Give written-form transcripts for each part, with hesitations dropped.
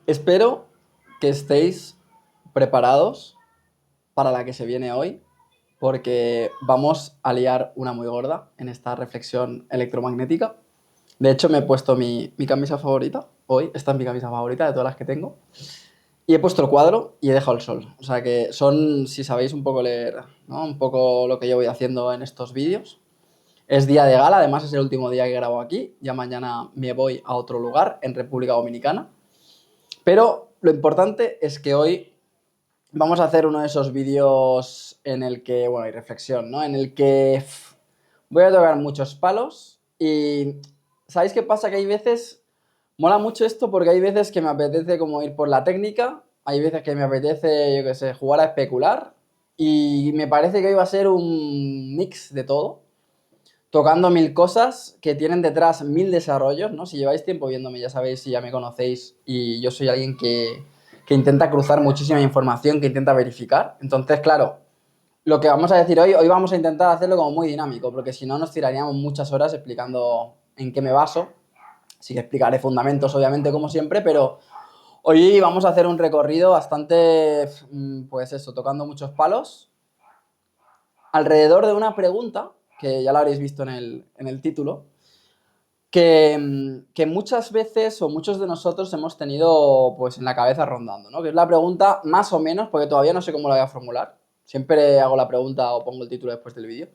Espero que estéis preparados para la que se viene hoy, porque vamos a liar una muy gorda en esta reflexión electromagnética. De hecho, me he puesto mi camisa favorita hoy. Esta es mi camisa favorita de todas las que tengo. Y he puesto el cuadro y he dejado el sol. O sea que son, si sabéis un poco leer, ¿no? Un poco lo que yo voy haciendo en estos vídeos. Es día de gala, además es el último día que grabo aquí. Ya mañana me voy a otro lugar, en República Dominicana. Pero lo importante es que hoy vamos a hacer uno de esos vídeos en el que, bueno, hay reflexión, ¿no? En el que voy a tocar muchos palos y ¿sabéis qué pasa? Que hay veces, mola mucho esto porque hay veces que me apetece como ir por la técnica, hay veces que me apetece, yo qué sé, jugar a especular y me parece que hoy va a ser un mix de todo, tocando mil cosas que tienen detrás mil desarrollos, ¿no? Si lleváis tiempo viéndome ya sabéis, si ya me conocéis y yo soy alguien que intenta cruzar muchísima información, que intenta verificar. Entonces, claro, lo que vamos a decir hoy vamos a intentar hacerlo como muy dinámico, porque si no nos tiraríamos muchas horas explicando en qué me baso. Sí que explicaré fundamentos, obviamente, como siempre, pero hoy vamos a hacer un recorrido bastante, pues eso, tocando muchos palos, alrededor de una pregunta, que ya la habréis visto en el título, que muchas veces o muchos de nosotros hemos tenido pues en la cabeza rondando, ¿no? Que es la pregunta más o menos, porque todavía no sé cómo la voy a formular. Siempre hago la pregunta o pongo el título después del vídeo.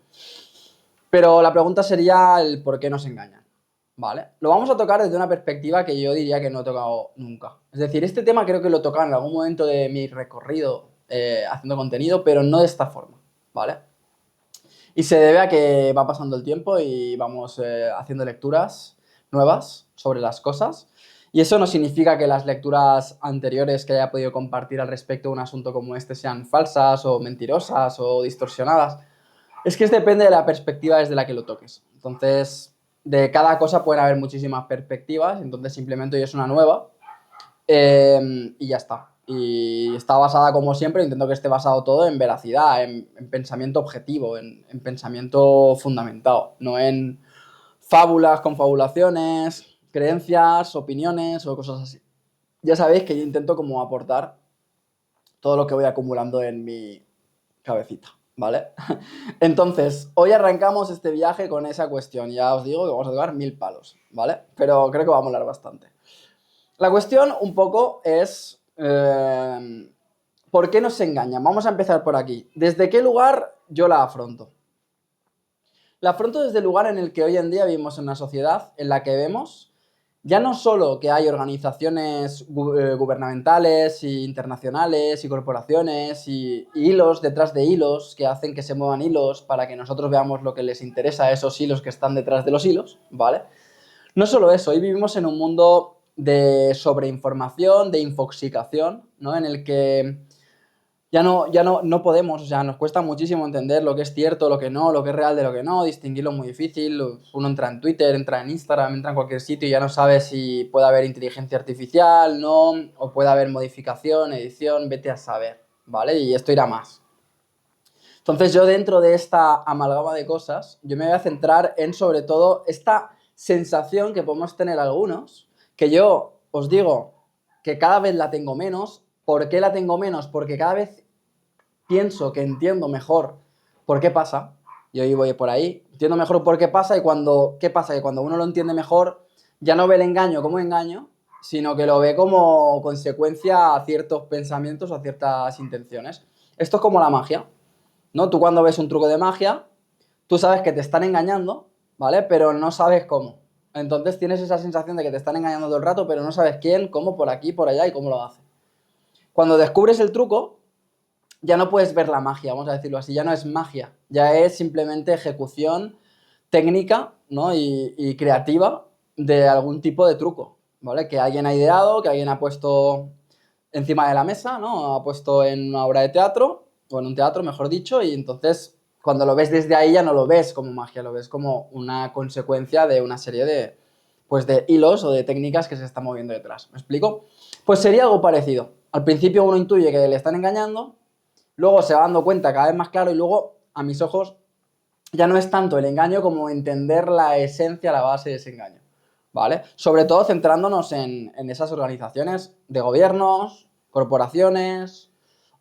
Pero la pregunta sería el por qué nos engañan, ¿vale? Lo vamos a tocar desde una perspectiva que yo diría que no he tocado nunca. Es decir, este tema creo que lo he tocado en algún momento de mi recorrido haciendo contenido, pero no de esta forma, ¿vale? Y se debe a que va pasando el tiempo y vamos haciendo lecturas nuevas sobre las cosas. Y eso no significa que las lecturas anteriores que haya podido compartir al respecto de un asunto como este sean falsas o mentirosas o distorsionadas. Es que depende de la perspectiva desde la que lo toques. Entonces, de cada cosa pueden haber muchísimas perspectivas, entonces simplemente hoy es una nueva y ya está. Y está basada, como siempre, intento que esté basado todo en veracidad, en pensamiento objetivo, en pensamiento fundamentado, no en fábulas, confabulaciones, creencias, opiniones o cosas así. Ya sabéis que yo intento como aportar todo lo que voy acumulando en mi cabecita, ¿vale? Entonces, hoy arrancamos este viaje con esa cuestión. Ya os digo que vamos a tocar mil palos, ¿vale? Pero creo que va a molar bastante. La cuestión un poco es ¿por qué nos engañan? Vamos a empezar por aquí. ¿Desde qué lugar yo la afronto? La afronto desde el lugar en el que hoy en día vivimos en una sociedad en la que vemos ya no solo que hay organizaciones gubernamentales e internacionales y corporaciones y hilos detrás de hilos que hacen que se muevan hilos para que nosotros veamos lo que les interesa a esos hilos que están detrás de los hilos, ¿vale? No solo eso, hoy vivimos en un mundo de sobreinformación, de infoxicación, ¿no? En el que ya no podemos, o sea, nos cuesta muchísimo entender lo que es cierto, lo que no, lo que es real de lo que no, distinguirlo es muy difícil. Uno entra en Twitter, entra en Instagram, entra en cualquier sitio y ya no sabe si puede haber inteligencia artificial, no, o puede haber modificación, edición, vete a saber, ¿vale? Y esto irá más. Entonces yo dentro de esta amalgama de cosas, yo me voy a centrar en sobre todo esta sensación que podemos tener algunos, que yo os digo que cada vez la tengo menos. ¿Por qué la tengo menos? Porque cada vez pienso que entiendo mejor por qué pasa, y hoy voy por ahí, entiendo mejor por qué pasa y ¿qué pasa? Que cuando uno lo entiende mejor, ya no ve el engaño como engaño, sino que lo ve como consecuencia a ciertos pensamientos o a ciertas intenciones. Esto es como la magia, ¿no? Tú cuando ves un truco de magia, tú sabes que te están engañando, ¿vale? Pero no sabes cómo. Entonces tienes esa sensación de que te están engañando todo el rato, pero no sabes quién, cómo, por aquí, por allá y cómo lo hace. Cuando descubres el truco, ya no puedes ver la magia, vamos a decirlo así, ya no es magia, ya es simplemente ejecución técnica, ¿no? y creativa de algún tipo de truco, ¿vale? Que alguien ha ideado, que alguien ha puesto encima de la mesa, ¿no? Ha puesto en una obra de teatro, o en un teatro, mejor dicho, y entonces cuando lo ves desde ahí ya no lo ves como magia, lo ves como una consecuencia de una serie de, pues de hilos o de técnicas que se están moviendo detrás. ¿Me explico? Pues sería algo parecido. Al principio uno intuye que le están engañando, luego se va dando cuenta cada vez más claro y luego, a mis ojos, ya no es tanto el engaño como entender la esencia, la base de ese engaño. ¿vale? Sobre todo centrándonos en esas organizaciones de gobiernos, corporaciones,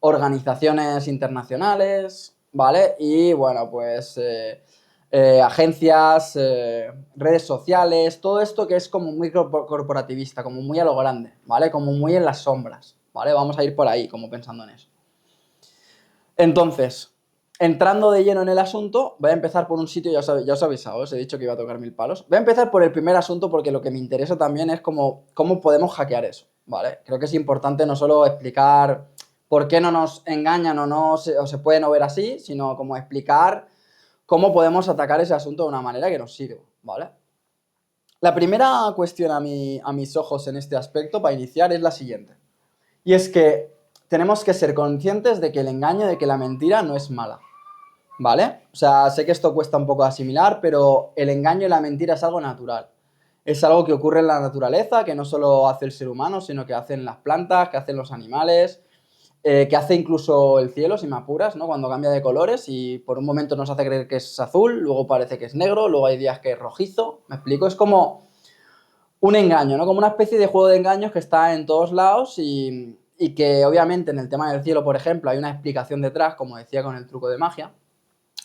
organizaciones internacionales, ¿vale? Y bueno, pues agencias, redes sociales, todo esto que es como muy corporativista, como muy a lo grande, ¿vale? Como muy en las sombras, ¿vale? Vamos a ir por ahí, como pensando en eso. Entonces, entrando de lleno en el asunto, voy a empezar por un sitio, ya os he avisado, os he dicho que iba a tocar 1000 palos. Voy a empezar por el primer asunto porque lo que me interesa también es cómo podemos hackear eso, ¿vale? Creo que es importante no solo explicar por qué no nos engañan o se puede no ver así, sino como explicar cómo podemos atacar ese asunto de una manera que nos sirva, ¿vale? La primera cuestión a mis ojos en este aspecto, para iniciar, es la siguiente. Y es que tenemos que ser conscientes de que el engaño, de que la mentira no es mala, ¿vale? O sea, sé que esto cuesta un poco asimilar, pero el engaño y la mentira es algo natural. Es algo que ocurre en la naturaleza, que no solo hace el ser humano, sino que hacen las plantas, que hacen los animales, que hace incluso el cielo, si me apuras, ¿no? Cuando cambia de colores y por un momento nos hace creer que es azul, luego parece que es negro, luego hay días que es rojizo, ¿me explico? Es como un engaño, ¿no? Como una especie de juego de engaños que está en todos lados y que obviamente en el tema del cielo, por ejemplo, hay una explicación detrás, como decía con el truco de magia.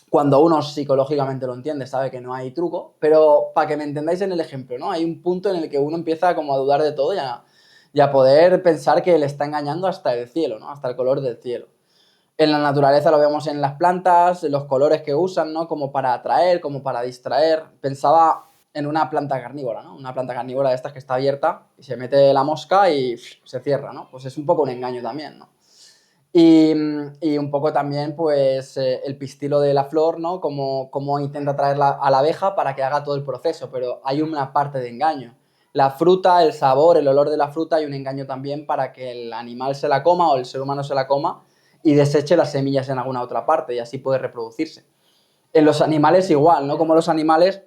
Cuando uno psicológicamente lo entiende, sabe que no hay truco, pero para que me entendáis en el ejemplo, ¿no? Hay un punto en el que uno empieza como a dudar de todo y a poder pensar que le está engañando hasta el cielo, ¿no? Hasta el color del cielo. En la naturaleza lo vemos en las plantas, los colores que usan, ¿no? Como para atraer, como para distraer. Pensaba en una planta carnívora, ¿no? Una planta carnívora de estas que está abierta y se mete la mosca y se cierra, ¿no? Pues es un poco un engaño también, ¿no? Y un poco también, pues, el pistilo de la flor, ¿no? Como intenta atraer a la abeja para que haga todo el proceso, pero hay una parte de engaño. La fruta, el sabor, el olor de la fruta, hay un engaño también para que el animal se la coma o el ser humano se la coma y deseche las semillas en alguna otra parte y así puede reproducirse. En los animales igual, ¿no? Como los animales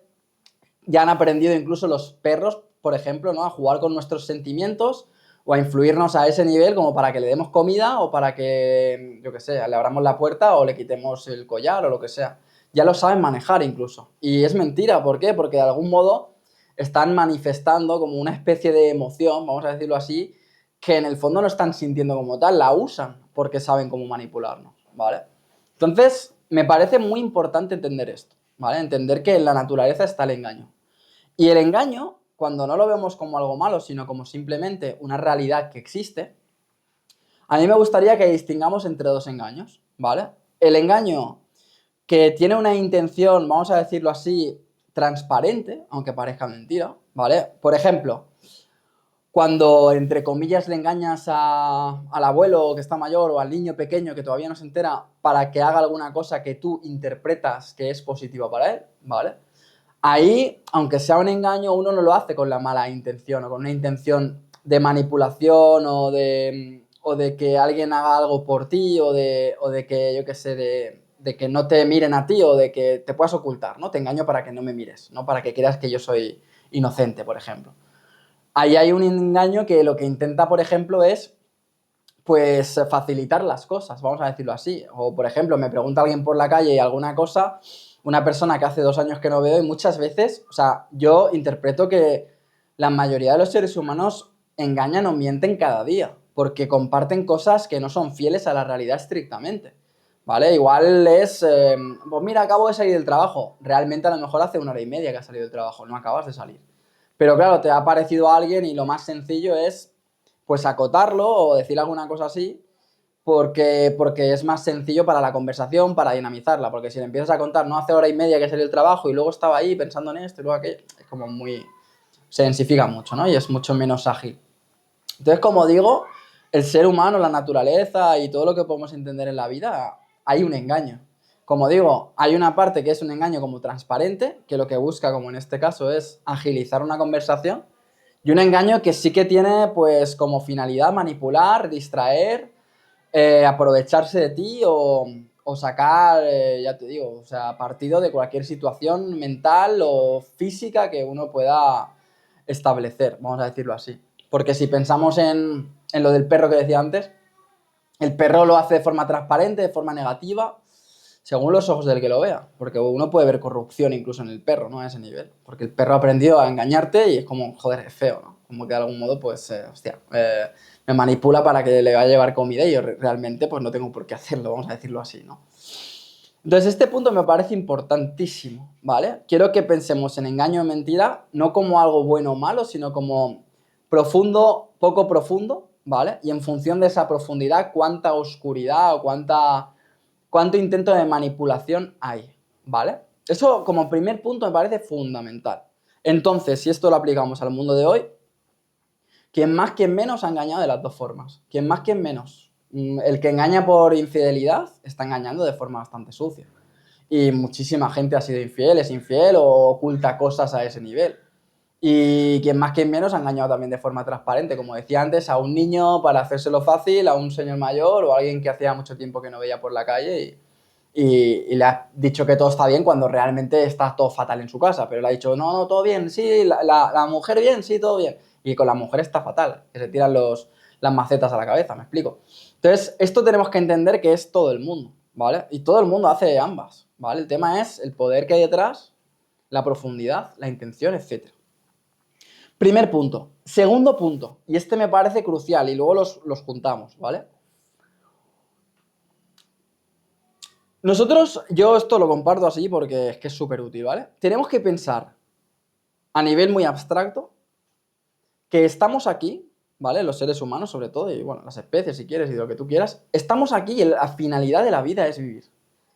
ya han aprendido, incluso los perros, por ejemplo, ¿no? A jugar con nuestros sentimientos o a influirnos a ese nivel como para que le demos comida o para que, yo qué sé, le abramos la puerta o le quitemos el collar o lo que sea. Ya lo saben manejar incluso. Y es mentira, ¿por qué? Porque de algún modo están manifestando como una especie de emoción, vamos a decirlo así, que en el fondo no están sintiendo como tal, la usan porque saben cómo manipularnos, ¿vale? Entonces, me parece muy importante entender esto, ¿vale? Entender que en la naturaleza está el engaño. Y el engaño, cuando no lo vemos como algo malo, sino como simplemente una realidad que existe, a mí me gustaría que distingamos entre dos engaños, ¿vale? El engaño que tiene una intención, vamos a decirlo así, transparente, aunque parezca mentira, ¿vale? Por ejemplo, cuando, entre comillas, le engañas al abuelo que está mayor o al niño pequeño que todavía no se entera para que haga alguna cosa que tú interpretas que es positiva para él, ¿vale? Ahí, aunque sea un engaño, uno no lo hace con la mala intención o con una intención de manipulación o de que alguien haga algo por ti o de que, yo qué sé, de que no te miren a ti o de que te puedas ocultar, ¿no? Te engaño para que no me mires, ¿no? Para que creas que yo soy inocente, por ejemplo. Ahí hay un engaño que lo que intenta, por ejemplo, es pues facilitar las cosas, vamos a decirlo así. O, por ejemplo, me pregunta alguien por la calle y alguna cosa, una persona que hace 2 años que no veo y muchas veces, o sea, yo interpreto que la mayoría de los seres humanos engañan o mienten cada día, porque comparten cosas que no son fieles a la realidad estrictamente, ¿vale? Igual es, pues mira, acabo de salir del trabajo, realmente a lo mejor hace 1 hora y media que has salido del trabajo, no acabas de salir. Pero claro, te ha aparecido alguien y lo más sencillo es pues acotarlo o decir alguna cosa así, porque es más sencillo para la conversación, para dinamizarla, porque si le empiezas a contar, no hace 1 hora y media que salió el trabajo y luego estaba ahí pensando en esto y luego aquello, es como muy, se densifica mucho, ¿no? Y es mucho menos ágil. Entonces, como digo, el ser humano, la naturaleza y todo lo que podemos entender en la vida, hay un engaño. Como digo, hay una parte que es un engaño como transparente, que lo que busca, como en este caso, es agilizar una conversación, y un engaño que sí que tiene, pues, como finalidad manipular, distraer, aprovecharse de ti o sacar, ya te digo, o sea, partido de cualquier situación mental o física que uno pueda establecer, vamos a decirlo así. Porque si pensamos en lo del perro que decía antes, el perro lo hace de forma transparente, de forma negativa. según los ojos del que lo vea, porque uno puede ver corrupción incluso en el perro, ¿no? A ese nivel, porque el perro ha aprendido a engañarte y es como, joder, es feo, ¿no? Como que de algún modo, pues, hostia, me manipula para que le vaya a llevar comida y yo realmente, pues, no tengo por qué hacerlo, vamos a decirlo así, ¿no? Entonces, este punto me parece importantísimo, ¿vale? Quiero que pensemos en engaño y mentira no como algo bueno o malo, sino como profundo, poco profundo, ¿vale? Y en función de esa profundidad, cuánta oscuridad o cuánto intento de manipulación hay, ¿vale? Eso como primer punto me parece fundamental. Entonces, si esto lo aplicamos al mundo de hoy, quien más, quien menos ha engañado de las dos formas. Quien más, quien menos. El que engaña por infidelidad está engañando de forma bastante sucia. Y muchísima gente ha sido infiel, es infiel o oculta cosas a ese nivel. Y quien más, quien menos ha engañado también de forma transparente, como decía antes, a un niño para hacérselo fácil, a un señor mayor o a alguien que hacía mucho tiempo que no veía por la calle y le has dicho que todo está bien cuando realmente está todo fatal en su casa, pero le ha dicho, no, no, todo bien, sí, la mujer bien, sí, todo bien. Y con la mujer está fatal, que se tiran las macetas a la cabeza, ¿me explico? Entonces, esto tenemos que entender que es todo el mundo, ¿vale? Y todo el mundo hace ambas, ¿vale? El tema es el poder que hay detrás, la profundidad, la intención, etc. Primer punto. Segundo punto, y este me parece crucial y luego los juntamos, ¿vale? Nosotros, yo esto lo comparto así porque es que es súper útil, ¿vale? Tenemos que pensar a nivel muy abstracto que estamos aquí, ¿vale? Los seres humanos sobre todo, y bueno, las especies si quieres y lo que tú quieras, estamos aquí y la finalidad de la vida es vivir.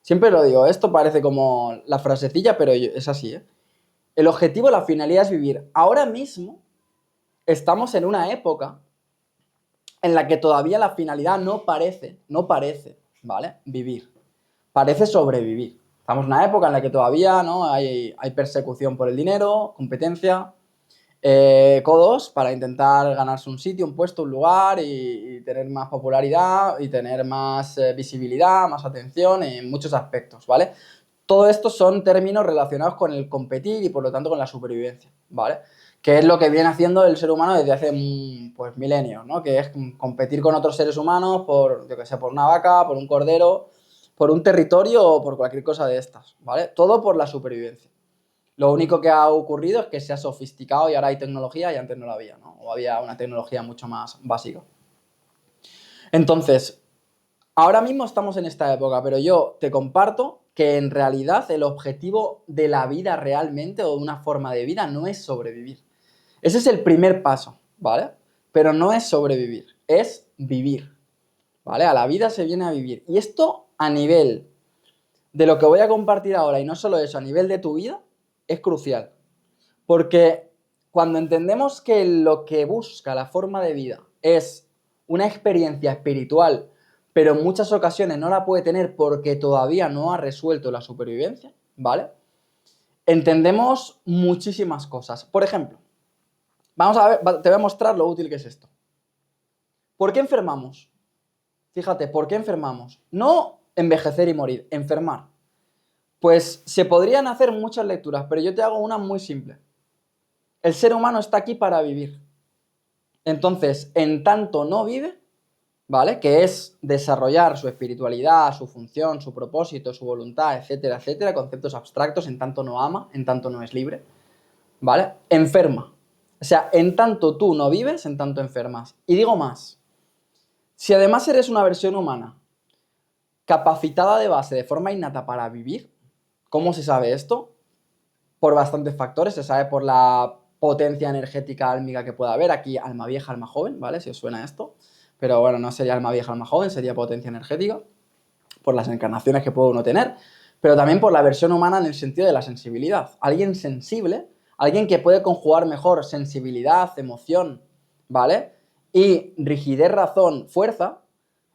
Siempre lo digo, esto parece como la frasecilla, pero es así, ¿eh? El objetivo, la finalidad es vivir. Ahora mismo estamos en una época en la que todavía la finalidad no parece, ¿vale? Vivir. Parece sobrevivir. Estamos en una época en la que todavía, ¿no? hay persecución por el dinero, competencia, codos para intentar ganarse un sitio, un puesto, un lugar y tener más popularidad y tener más visibilidad, más atención en muchos aspectos, ¿vale? Todo esto son términos relacionados con el competir y por lo tanto con la supervivencia, ¿vale? Que es lo que viene haciendo el ser humano desde hace pues milenios, ¿no? Que es competir con otros seres humanos por, yo que sé, por una vaca, por un cordero, por un territorio o por cualquier cosa de estas, ¿vale? Todo por la supervivencia. Lo único que ha ocurrido es que se ha sofisticado y ahora hay tecnología y antes no la había, ¿no? O había una tecnología mucho más básica. Entonces, ahora mismo estamos en esta época, pero yo te comparto que en realidad el objetivo de la vida realmente o de una forma de vida no es sobrevivir. Ese es el primer paso, ¿vale? Pero no es sobrevivir, es vivir, ¿vale? A la vida se viene a vivir. Y esto a nivel de lo que voy a compartir ahora, y no solo eso, a nivel de tu vida, es crucial. Porque cuando entendemos que lo que busca la forma de vida es una experiencia espiritual, pero en muchas ocasiones no la puede tener porque todavía no ha resuelto la supervivencia, ¿vale? Entendemos muchísimas cosas. Por ejemplo, vamos a ver, te voy a mostrar lo útil que es esto. ¿Por qué enfermamos? Fíjate, ¿por qué enfermamos? No envejecer y morir, enfermar. Pues se podrían hacer muchas lecturas, pero yo te hago una muy simple. El ser humano está aquí para vivir. Entonces, en tanto no vive, ¿vale? Que es desarrollar su espiritualidad, su función, su propósito, su voluntad, etcétera, etcétera, conceptos abstractos, en tanto no ama, en tanto no es libre, ¿vale? Enferma. O sea, en tanto tú no vives, en tanto enfermas. Y digo más, si además eres una versión humana capacitada de base de forma innata para vivir, ¿cómo se sabe esto? Por bastantes factores, se sabe por la potencia energética álmica que pueda haber, aquí alma vieja, alma joven, ¿vale? Si os suena esto, pero bueno, no sería alma vieja, alma joven, sería potencia energética, por las encarnaciones que puede uno tener, pero también por la versión humana en el sentido de la sensibilidad. Alguien sensible, alguien que puede conjugar mejor sensibilidad, emoción, ¿vale? Y rigidez, razón, fuerza,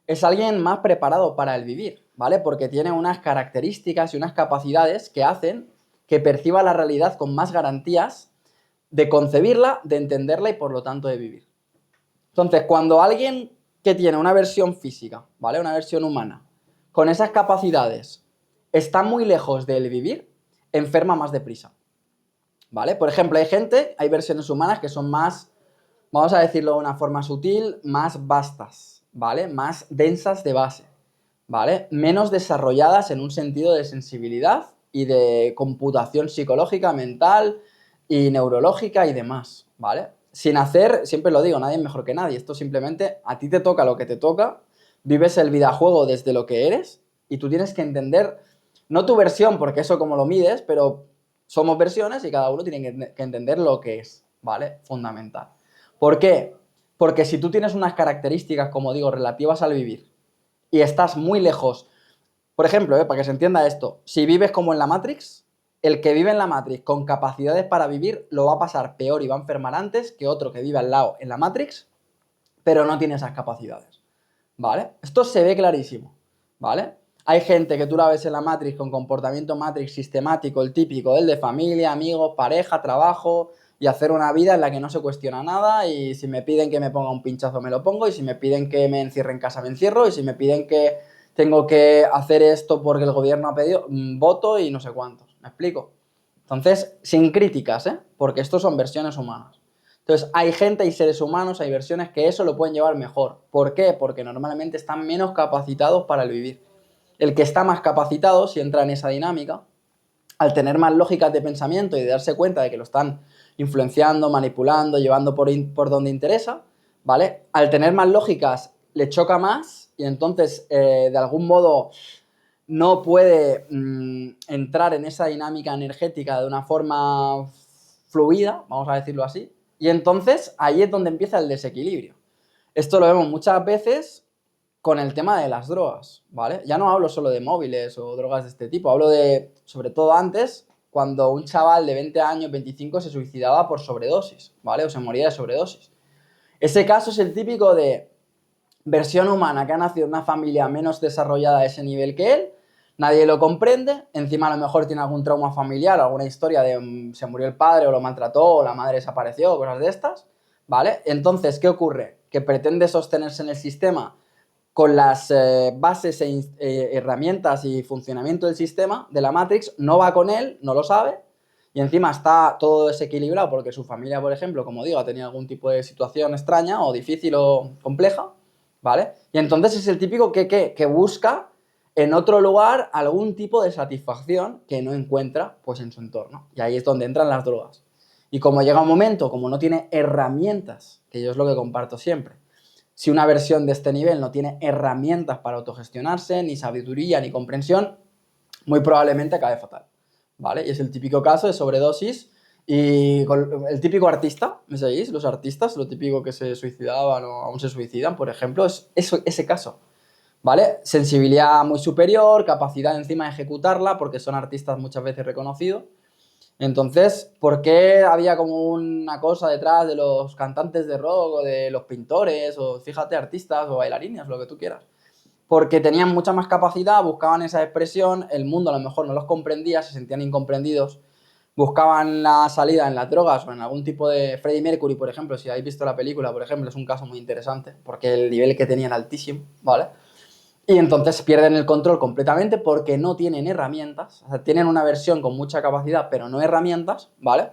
es alguien más preparado para el vivir, ¿vale? Porque tiene unas características y unas capacidades que hacen que perciba la realidad con más garantías de concebirla, de entenderla y por lo tanto de vivir. Entonces, cuando alguien que tiene una versión física, ¿vale? Una versión humana, con esas capacidades, está muy lejos del vivir, enferma más deprisa, ¿vale? Por ejemplo, hay versiones humanas que son más, vamos a decirlo de una forma sutil, más vastas, ¿vale? Más densas de base, ¿vale? Menos desarrolladas en un sentido de sensibilidad y de computación psicológica, mental y neurológica y demás, ¿vale? Sin hacer, siempre lo digo, nadie es mejor que nadie. Esto simplemente a ti te toca lo que te toca, vives el videojuego desde lo que eres y tú tienes que entender, no tu versión, porque eso como lo mides, pero somos versiones y cada uno tiene que entender lo que es, ¿vale? Fundamental. ¿Por qué? Porque si tú tienes unas características, como digo, relativas al vivir y estás muy lejos, por ejemplo, para que se entienda esto, si vives como en la Matrix, el que vive en la Matrix con capacidades para vivir lo va a pasar peor y va a enfermar antes que otro que vive al lado en la Matrix, pero no tiene esas capacidades, ¿vale? Esto se ve clarísimo, ¿vale? Hay gente que tú la ves en la Matrix con comportamiento Matrix sistemático, el típico, el de familia, amigos, pareja, trabajo y hacer una vida en la que no se cuestiona nada y si me piden que me ponga un pinchazo me lo pongo y si me piden que me encierre en casa me encierro y si me piden que tengo que hacer esto porque el gobierno ha pedido, voto y no sé cuántos. ¿Me explico? Entonces, sin críticas, ¿eh? Porque estos son versiones humanas. Entonces, hay gente, hay seres humanos, hay versiones que eso lo pueden llevar mejor. ¿Por qué? Porque normalmente están menos capacitados para el vivir. El que está más capacitado, si entra en esa dinámica, al tener más lógicas de pensamiento y de darse cuenta de que lo están influenciando, manipulando, llevando por donde interesa, ¿vale? Al tener más lógicas, le choca más y entonces, de algún modo, no puede entrar en esa dinámica energética de una forma fluida, vamos a decirlo así, y entonces ahí es donde empieza el desequilibrio. Esto lo vemos muchas veces con el tema de las drogas, ¿vale? Ya no hablo solo de móviles o drogas de este tipo, hablo de, sobre todo antes, cuando un chaval de 20 años, 25, se suicidaba por sobredosis, ¿vale? O se moría de sobredosis. Ese caso es el típico de versión humana que ha nacido en una familia menos desarrollada a ese nivel que él, nadie lo comprende, encima a lo mejor tiene algún trauma familiar, alguna historia de se murió el padre o lo maltrató o la madre desapareció, cosas de estas, ¿vale? Entonces, ¿qué ocurre? Que pretende sostenerse en el sistema con las bases herramientas y funcionamiento del sistema, de la Matrix, no va con él, no lo sabe, y encima está todo desequilibrado porque su familia, por ejemplo, como digo, ha tenido algún tipo de situación extraña o difícil o compleja, ¿vale? Y entonces es el típico que busca en otro lugar algún tipo de satisfacción que no encuentra pues en su entorno. Y ahí es donde entran las drogas. Y como llega un momento, como no tiene herramientas, que yo es lo que comparto siempre, si una versión de este nivel no tiene herramientas para autogestionarse, ni sabiduría, ni comprensión, muy probablemente acabe fatal, ¿vale? Y es el típico caso de sobredosis y el típico artista, ¿me seguís? Los artistas, lo típico que se suicidaban o aún se suicidan, por ejemplo, es ese caso, ¿vale? Sensibilidad muy superior, capacidad encima de ejecutarla, porque son artistas muchas veces reconocidos. Entonces, ¿por qué había como una cosa detrás de los cantantes de rock o de los pintores o, fíjate, artistas o bailarines, lo que tú quieras? Porque tenían mucha más capacidad, buscaban esa expresión, el mundo a lo mejor no los comprendía, se sentían incomprendidos, buscaban la salida en las drogas o en algún tipo de... Freddie Mercury, por ejemplo, si habéis visto la película, por ejemplo, es un caso muy interesante, porque el nivel que tenían altísimo, ¿vale? Y entonces pierden el control completamente porque no tienen herramientas, o sea, tienen una versión con mucha capacidad, pero no herramientas, ¿vale?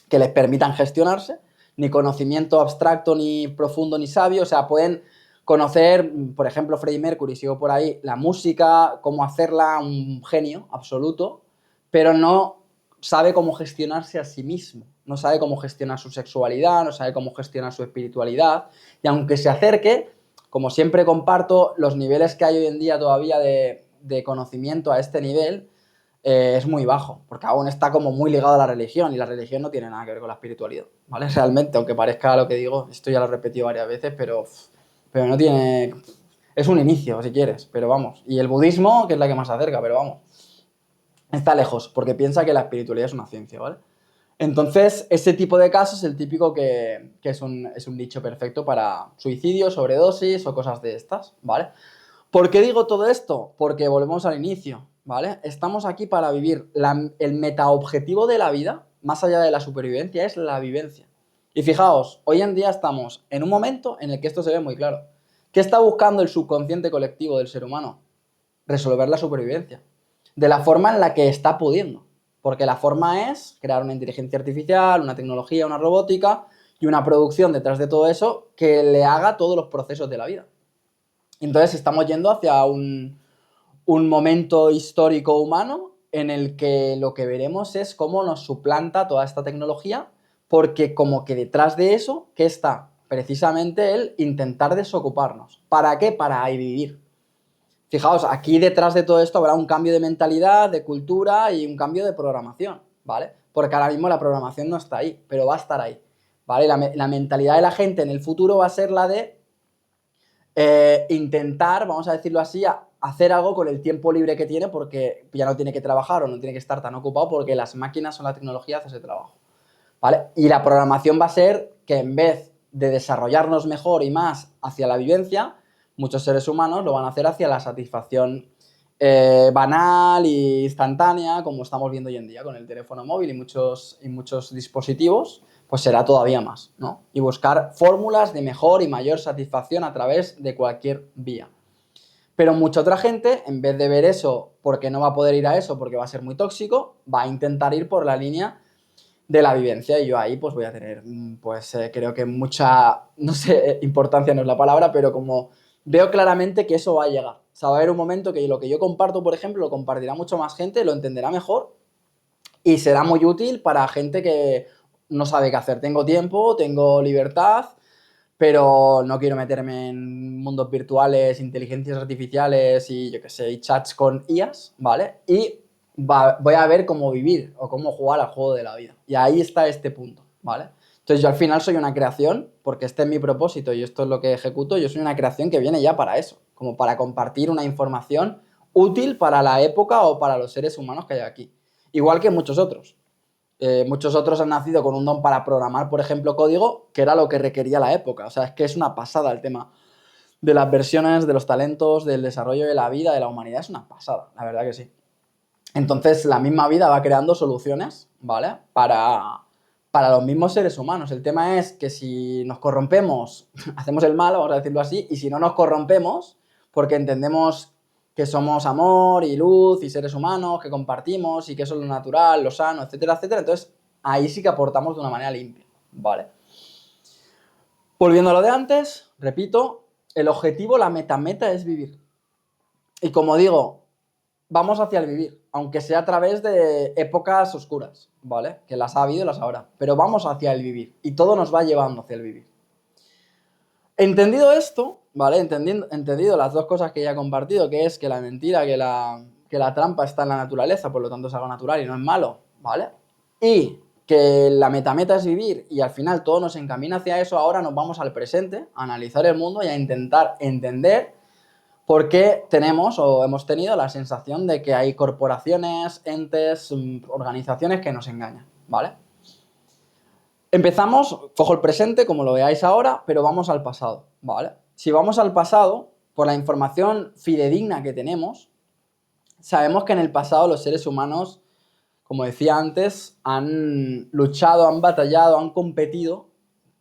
Que les permitan gestionarse, ni conocimiento abstracto, ni profundo, ni sabio, o sea, pueden conocer, por ejemplo, Freddie Mercury, sigo por ahí, la música, cómo hacerla, un genio absoluto, pero no sabe cómo gestionarse a sí mismo, no sabe cómo gestionar su sexualidad, no sabe cómo gestionar su espiritualidad, y aunque se acerque, como siempre comparto, los niveles que hay hoy en día todavía de conocimiento a este nivel es muy bajo, porque aún está como muy ligado a la religión y la religión no tiene nada que ver con la espiritualidad, ¿vale? Realmente, aunque parezca lo que digo, esto ya lo he repetido varias veces, pero no tiene... Es un inicio, si quieres, pero vamos. Y el budismo, que es la que más se acerca, pero vamos, está lejos, porque piensa que la espiritualidad es una ciencia, ¿vale? Entonces, ese tipo de casos es el típico que es un nicho perfecto para suicidio, sobredosis o cosas de estas, ¿vale? ¿Por qué digo todo esto? Porque volvemos al inicio, ¿vale? Estamos aquí para vivir. El metaobjetivo de la vida, más allá de la supervivencia, es la vivencia. Y fijaos, hoy en día estamos en un momento en el que esto se ve muy claro. ¿Qué está buscando el subconsciente colectivo del ser humano? Resolver la supervivencia. De la forma en la que está pudiendo. Porque la forma es crear una inteligencia artificial, una tecnología, una robótica y una producción detrás de todo eso que le haga todos los procesos de la vida. Entonces estamos yendo hacia un momento histórico humano en el que lo que veremos es cómo nos suplanta toda esta tecnología, porque como que detrás de eso, ¿qué está? Precisamente el intentar desocuparnos. ¿Para qué? Para vivir. Fijaos, aquí detrás de todo esto habrá un cambio de mentalidad, de cultura y un cambio de programación, ¿vale? Porque ahora mismo la programación no está ahí, pero va a estar ahí, ¿vale? La mentalidad de la gente en el futuro va a ser la de intentar, vamos a decirlo así, hacer algo con el tiempo libre que tiene porque ya no tiene que trabajar o no tiene que estar tan ocupado porque las máquinas o la tecnología hacen ese trabajo, ¿vale? Y la programación va a ser que en vez de desarrollarnos mejor y más hacia la vivencia, muchos seres humanos lo van a hacer hacia la satisfacción banal e instantánea, como estamos viendo hoy en día con el teléfono móvil y muchos dispositivos, pues será todavía más, ¿no? Y buscar fórmulas de mejor y mayor satisfacción a través de cualquier vía. Pero mucha otra gente, en vez de ver eso porque no va a poder ir a eso porque va a ser muy tóxico, va a intentar ir por la línea de la vivencia y yo ahí pues voy a tener, pues creo que mucha, no sé, importancia no es la palabra, pero como veo claramente que eso va a llegar. O sea, va a haber un momento que lo que yo comparto, por ejemplo, lo compartirá mucho más gente, lo entenderá mejor y será muy útil para gente que no sabe qué hacer. Tengo tiempo, tengo libertad, pero no quiero meterme en mundos virtuales, inteligencias artificiales y yo qué sé, y chats con IAs, ¿vale? Y voy a ver cómo vivir o cómo jugar al juego de la vida. Y ahí está este punto, ¿vale? Entonces yo al final soy una creación, porque este es mi propósito y esto es lo que ejecuto, yo soy una creación que viene ya para eso, como para compartir una información útil para la época o para los seres humanos que hay aquí. Igual que muchos otros. Muchos otros han nacido con un don para programar, por ejemplo, código, que era lo que requería la época. O sea, es que es una pasada el tema de las versiones, de los talentos, del desarrollo de la vida, de la humanidad. Es una pasada, la verdad que sí. Entonces, la misma vida va creando soluciones, ¿vale? Para los mismos seres humanos. El tema es que si nos corrompemos, hacemos el mal, vamos a decirlo así, y si no nos corrompemos, porque entendemos que somos amor y luz y seres humanos, que compartimos y que eso es lo natural, lo sano, etcétera, etcétera, entonces ahí sí que aportamos de una manera limpia, ¿vale? Volviendo a lo de antes, repito, el objetivo, la meta es vivir. Y como digo, vamos hacia el vivir, aunque sea a través de épocas oscuras, ¿vale? Que las ha habido y las habrá, pero vamos hacia el vivir y todo nos va llevando hacia el vivir. Entendido esto, ¿vale? Entendido las dos cosas que ya he compartido, que es que la mentira, que la trampa está en la naturaleza, por lo tanto es algo natural y no es malo, ¿vale? Y que la meta es vivir y al final todo nos encamina hacia eso, ahora nos vamos al presente, a analizar el mundo y a intentar entender por qué tenemos o hemos tenido la sensación de que hay corporaciones, entes, organizaciones que nos engañan, ¿vale? Empezamos, cojo el presente, como lo veáis ahora, pero vamos al pasado, ¿vale? Si vamos al pasado, por la información fidedigna que tenemos, sabemos que en el pasado los seres humanos, como decía antes, han luchado, han batallado, han competido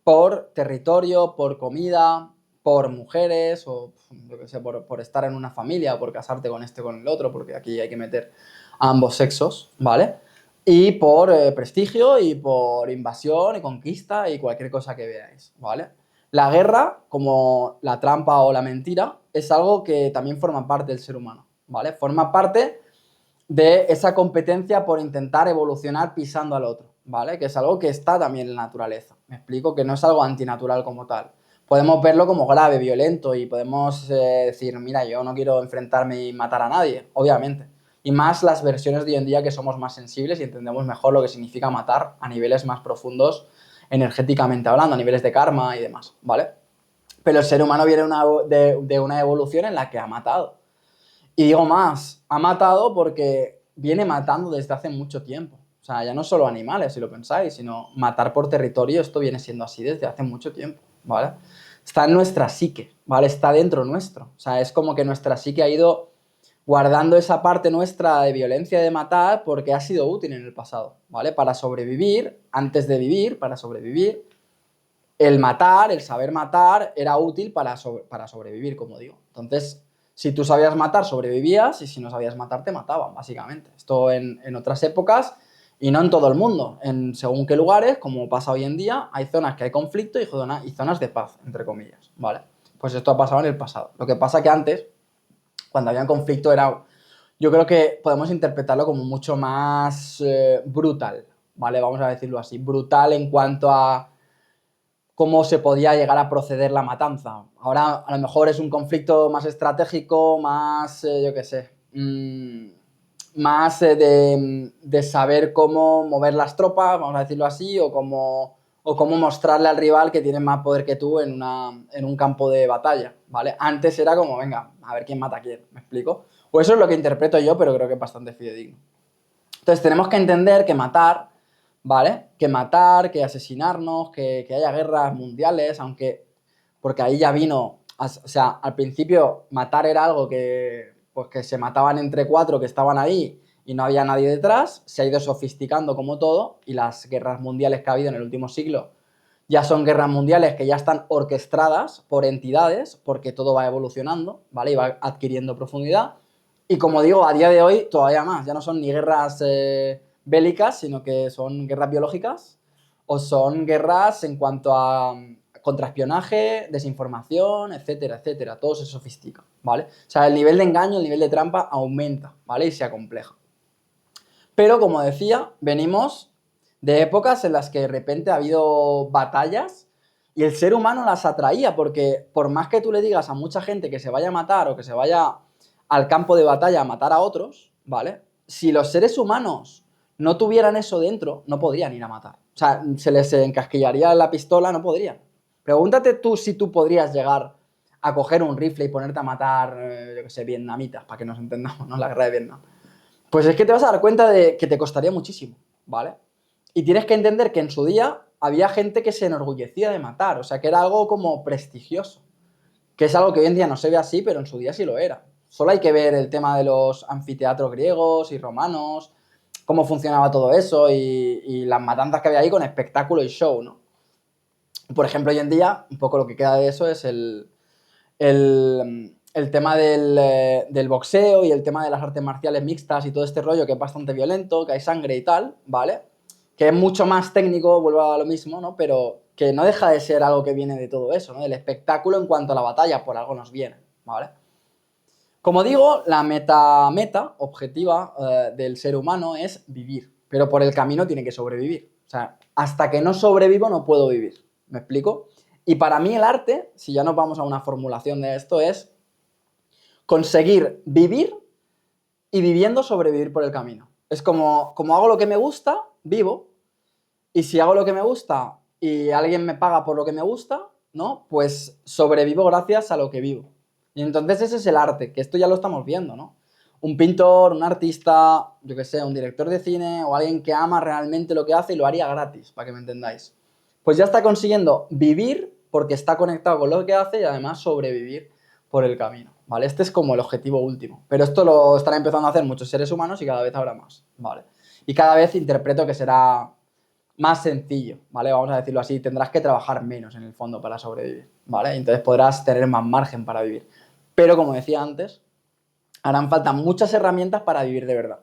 por territorio, por comida, por mujeres, o yo qué sé, por estar en una familia, o por casarte con este o con el otro, porque aquí hay que meter a ambos sexos, ¿vale? Y por prestigio y por invasión y conquista y cualquier cosa que veáis, ¿vale? La guerra, como la trampa o la mentira, es algo que también forma parte del ser humano, ¿vale? Forma parte de esa competencia por intentar evolucionar pisando al otro, ¿vale? Que es algo que está también en la naturaleza. Me explico, que no es algo antinatural como tal. Podemos verlo como grave, violento y podemos decir, mira, yo no quiero enfrentarme y matar a nadie, obviamente. Y más las versiones de hoy en día que somos más sensibles y entendemos mejor lo que significa matar a niveles más profundos energéticamente hablando, a niveles de karma y demás, ¿vale? Pero el ser humano viene de una evolución en la que ha matado. Y digo más, ha matado porque viene matando desde hace mucho tiempo. O sea, ya no solo animales, si lo pensáis, sino matar por territorio, esto viene siendo así desde hace mucho tiempo, ¿vale? Está en nuestra psique, ¿vale? Está dentro nuestro. O sea, es como que nuestra psique ha ido guardando esa parte nuestra de violencia de matar porque ha sido útil en el pasado, ¿vale? Para sobrevivir, antes de vivir, para sobrevivir, el matar, el saber matar, era útil para sobrevivir, como digo. Entonces, si tú sabías matar, sobrevivías, y si no sabías matar, te mataban, básicamente. Esto en otras épocas y no en todo el mundo. En según qué lugares, como pasa hoy en día, hay zonas que hay conflicto y zonas de paz, entre comillas, ¿vale? Pues esto ha pasado en el pasado. Lo que pasa que antes, cuando había conflicto, era yo creo que podemos interpretarlo como mucho más brutal, ¿vale? Vamos a decirlo así, brutal en cuanto a cómo se podía llegar a proceder la matanza. Ahora a lo mejor es un conflicto más estratégico, más, yo qué sé, más de saber cómo mover las tropas, vamos a decirlo así, o cómo mostrarle al rival que tiene más poder que tú en un campo de batalla, ¿vale? Antes era como, venga, a ver quién mata a quién, ¿me explico? O eso es lo que interpreto yo, pero creo que es bastante fidedigno. Entonces tenemos que entender que matar, ¿vale? Que matar, que asesinarnos, que haya guerras mundiales, aunque, porque ahí ya vino, o sea, al principio matar era algo que, pues que se mataban entre cuatro que estaban ahí y no había nadie detrás, se ha ido sofisticando como todo y las guerras mundiales que ha habido en el último siglo ya son guerras mundiales que ya están orquestadas por entidades, porque todo va evolucionando, ¿vale? Y va adquiriendo profundidad. Y como digo, a día de hoy todavía más, ya no son ni guerras bélicas, sino que son guerras biológicas o son guerras en cuanto a contraespionaje, desinformación, etcétera, etcétera. Todo se sofistica, ¿vale? O sea, el nivel de engaño, el nivel de trampa aumenta, ¿vale? Y se acompleja. Pero como decía, venimos de épocas en las que de repente ha habido batallas y el ser humano las atraía, porque por más que tú le digas a mucha gente que se vaya a matar o que se vaya al campo de batalla a matar a otros, ¿vale? Si los seres humanos no tuvieran eso dentro, no podrían ir a matar. O sea, se les encasquillaría la pistola, no podrían. Pregúntate tú si tú podrías llegar a coger un rifle y ponerte a matar, yo qué sé, vietnamitas, para que nos entendamos, ¿no? La guerra de Vietnam. Pues es que te vas a dar cuenta de que te costaría muchísimo, ¿vale? Y tienes que entender que en su día había gente que se enorgullecía de matar, o sea, que era algo como prestigioso, que es algo que hoy en día no se ve así, pero en su día sí lo era. Solo hay que ver el tema de los anfiteatros griegos y romanos, cómo funcionaba todo eso y las matanzas que había ahí con espectáculo y show, ¿no? Por ejemplo, hoy en día, un poco lo que queda de eso es el tema del boxeo y el tema de las artes marciales mixtas y todo este rollo que es bastante violento, que hay sangre y tal, ¿vale? Que es mucho más técnico, vuelvo a lo mismo, ¿no? Pero que no deja de ser algo que viene de todo eso, ¿no? Del espectáculo en cuanto a la batalla, por algo nos viene, ¿vale? Como digo, la meta objetiva del ser humano es vivir, pero por el camino tiene que sobrevivir. O sea, hasta que no sobrevivo no puedo vivir. ¿Me explico? Y para mí el arte, si ya nos vamos a una formulación de esto, es conseguir vivir y viviendo sobrevivir por el camino. Es como hago lo que me gusta, vivo, y si hago lo que me gusta y alguien me paga por lo que me gusta, ¿no? Pues sobrevivo gracias a lo que vivo. Y entonces ese es el arte, que esto ya lo estamos viendo, ¿no? Un pintor, un artista, yo que sé, un director de cine o alguien que ama realmente lo que hace y lo haría gratis, para que me entendáis. Pues ya está consiguiendo vivir porque está conectado con lo que hace y además sobrevivir por el camino, ¿vale? Este es como el objetivo último. Pero esto lo están empezando a hacer muchos seres humanos y cada vez habrá más, ¿vale? Y cada vez interpreto que será más sencillo, ¿vale? Vamos a decirlo así, tendrás que trabajar menos en el fondo para sobrevivir, ¿vale? Entonces podrás tener más margen para vivir. Pero como decía antes, harán falta muchas herramientas para vivir de verdad,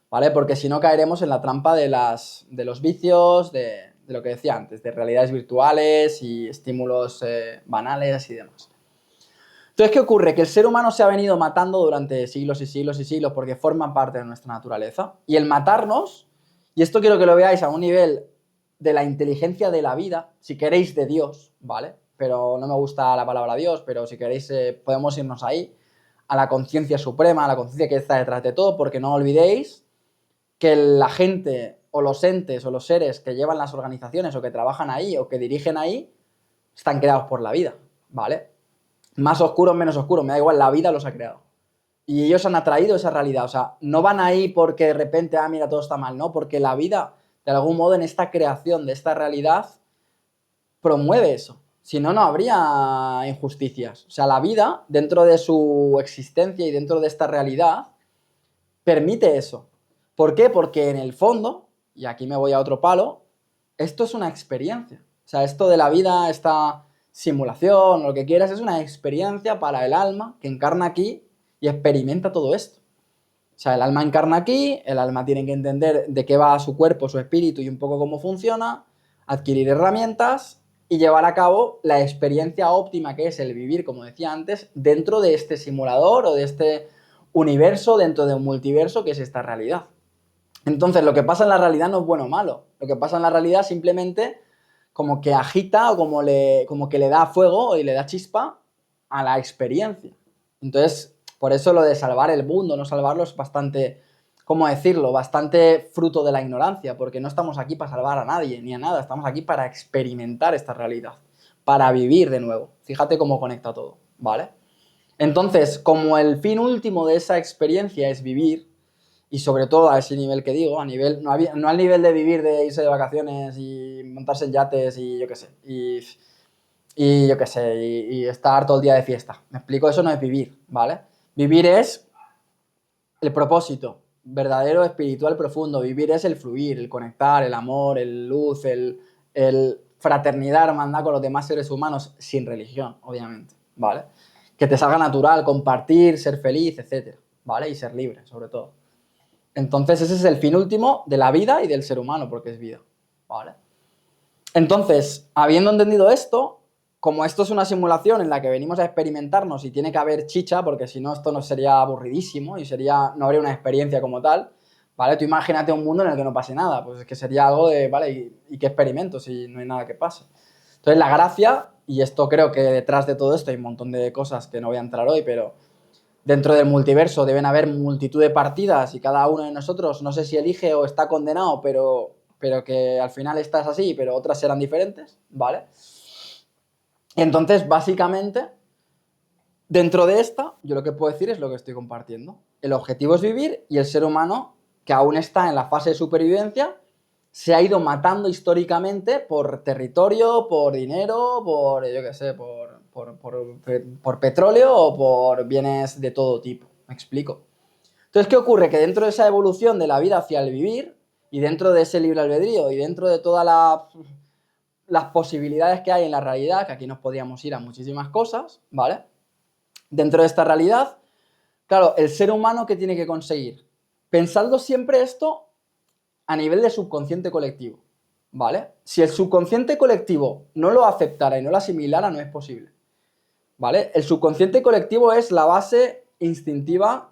¿vale? Porque si no caeremos en la trampa de los vicios, de lo que decía antes, de realidades virtuales y estímulos banales y demás. Entonces, ¿qué ocurre? Que el ser humano se ha venido matando durante siglos y siglos y siglos porque forma parte de nuestra naturaleza. Y el matarnos, y esto quiero que lo veáis a un nivel de la inteligencia de la vida, si queréis de Dios, ¿vale? Pero no me gusta la palabra Dios, pero si queréis podemos irnos ahí, a la conciencia suprema, a la conciencia que está detrás de todo, porque no olvidéis que la gente o los entes o los seres que llevan las organizaciones o que trabajan ahí o que dirigen ahí están creados por la vida, ¿vale? Más oscuros, menos oscuros, me da igual, la vida los ha creado. Y ellos han atraído esa realidad, o sea, no van ahí porque de repente, mira, todo está mal, no, porque la vida, de algún modo, en esta creación de esta realidad, promueve eso. Si no, no habría injusticias. O sea, la vida, dentro de su existencia y dentro de esta realidad, permite eso. ¿Por qué? Porque en el fondo, y aquí me voy a otro palo, esto es una experiencia. O sea, esto de la vida, esta simulación, lo que quieras, es una experiencia para el alma que encarna aquí y experimenta todo esto. O sea, el alma encarna aquí, el alma tiene que entender de qué va su cuerpo, su espíritu y un poco cómo funciona, adquirir herramientas y llevar a cabo la experiencia óptima que es el vivir, como decía antes, dentro de este simulador o de este universo dentro de un multiverso que es esta realidad. Entonces, lo que pasa en la realidad no es bueno o malo. Lo que pasa en la realidad simplemente como que agita o como que le da fuego y le da chispa a la experiencia. Entonces, por eso lo de salvar el mundo, no salvarlo, es bastante, ¿cómo decirlo? Bastante fruto de la ignorancia, porque no estamos aquí para salvar a nadie ni a nada, estamos aquí para experimentar esta realidad, para vivir de nuevo. Fíjate cómo conecta todo, ¿vale? Entonces, como el fin último de esa experiencia es vivir, y sobre todo a ese nivel que digo, a nivel, no al nivel de vivir, de irse de vacaciones y montarse en yates y yo qué sé, y yo qué sé, y estar todo el día de fiesta. Me explico, eso no es vivir, ¿vale? Vivir es el propósito verdadero, espiritual, profundo. Vivir es el fluir, el conectar, el amor, el luz, el fraternidad, hermandad con los demás seres humanos, sin religión, obviamente, ¿vale? Que te salga natural, compartir, ser feliz, etcétera, ¿vale? Y ser libre, sobre todo. Entonces, ese es el fin último de la vida y del ser humano, porque es vida, ¿vale? Entonces, habiendo entendido esto, como esto es una simulación en la que venimos a experimentarnos y tiene que haber chicha, porque si no esto no sería aburridísimo y no habría una experiencia como tal, ¿vale? Tú imagínate un mundo en el que no pase nada, pues es que sería algo de, ¿vale? ¿Y qué experimento si no hay nada que pase? Entonces, la gracia, y esto creo que detrás de todo esto hay un montón de cosas que no voy a entrar hoy, pero dentro del multiverso deben haber multitud de partidas y cada uno de nosotros, no sé si elige o está condenado, pero que al final estás así, pero otras serán diferentes, ¿vale? Entonces, básicamente, dentro de esta, yo lo que puedo decir es lo que estoy compartiendo. El objetivo es vivir y el ser humano, que aún está en la fase de supervivencia, se ha ido matando históricamente por territorio, por dinero, por, yo qué sé, por petróleo o por bienes de todo tipo. ¿Me explico? Entonces, ¿qué ocurre? Que dentro de esa evolución de la vida hacia el vivir y dentro de ese libre albedrío y dentro de todas las posibilidades que hay en la realidad, que aquí nos podríamos ir a muchísimas cosas, ¿vale? Dentro de esta realidad, claro, el ser humano, ¿qué tiene que conseguir? Pensando siempre esto a nivel de subconsciente colectivo, ¿vale? Si el subconsciente colectivo no lo aceptara y no lo asimilara, no es posible, ¿vale? El subconsciente colectivo es la base instintiva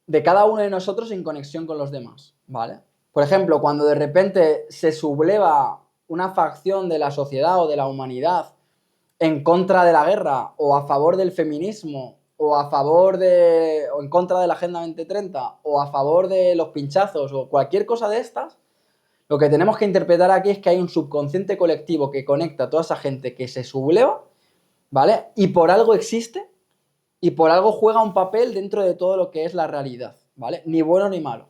de cada uno de nosotros en conexión con los demás, ¿vale? Por ejemplo, cuando de repente se subleva una facción de la sociedad o de la humanidad en contra de la guerra o a favor del feminismo o o en contra de la Agenda 2030 o a favor de los pinchazos o cualquier cosa de estas, lo que tenemos que interpretar aquí es que hay un subconsciente colectivo que conecta a toda esa gente que se subleva, ¿vale? Y por algo existe y por algo juega un papel dentro de todo lo que es la realidad, ¿vale? Ni bueno ni malo.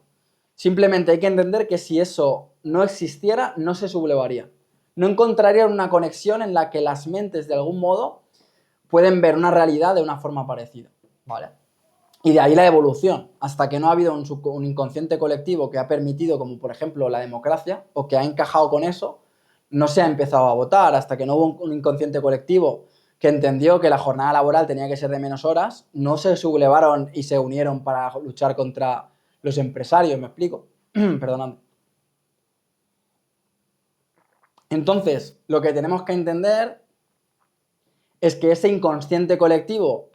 Simplemente hay que entender que si eso no existiera, no se sublevaría. No encontrarían una conexión en la que las mentes, de algún modo, pueden ver una realidad de una forma parecida, ¿vale? Y de ahí la evolución, hasta que no ha habido un inconsciente colectivo que ha permitido, como por ejemplo la democracia, o que ha encajado con eso, no se ha empezado a votar, hasta que no hubo un inconsciente colectivo que entendió que la jornada laboral tenía que ser de menos horas, no se sublevaron y se unieron para luchar contra los empresarios, ¿me explico? Perdonad. Entonces, lo que tenemos que entender es que ese inconsciente colectivo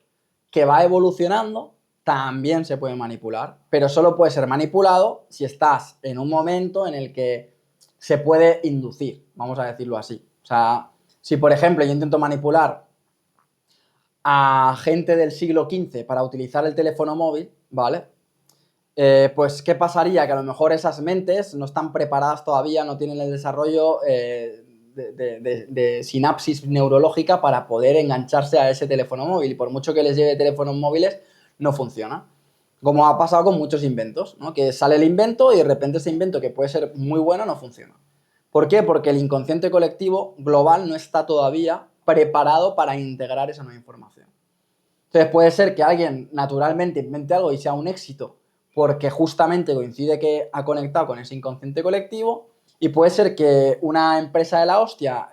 que va evolucionando también se puede manipular, pero solo puede ser manipulado si estás en un momento en el que se puede inducir, vamos a decirlo así. O sea, si por ejemplo yo intento manipular a gente del siglo XV para utilizar el teléfono móvil, ¿vale? Pues, ¿qué pasaría? Que a lo mejor esas mentes no están preparadas todavía, no tienen el desarrollo de sinapsis neurológica para poder engancharse a ese teléfono móvil. Y por mucho que les lleve teléfonos móviles, no funciona. Como ha pasado con muchos inventos, ¿no? Que sale el invento y de repente ese invento, que puede ser muy bueno, no funciona. ¿Por qué? Porque el inconsciente colectivo global no está todavía preparado para integrar esa nueva información. Entonces puede ser que alguien naturalmente invente algo y sea un éxito porque justamente coincide que ha conectado con ese inconsciente colectivo, y puede ser que una empresa de la hostia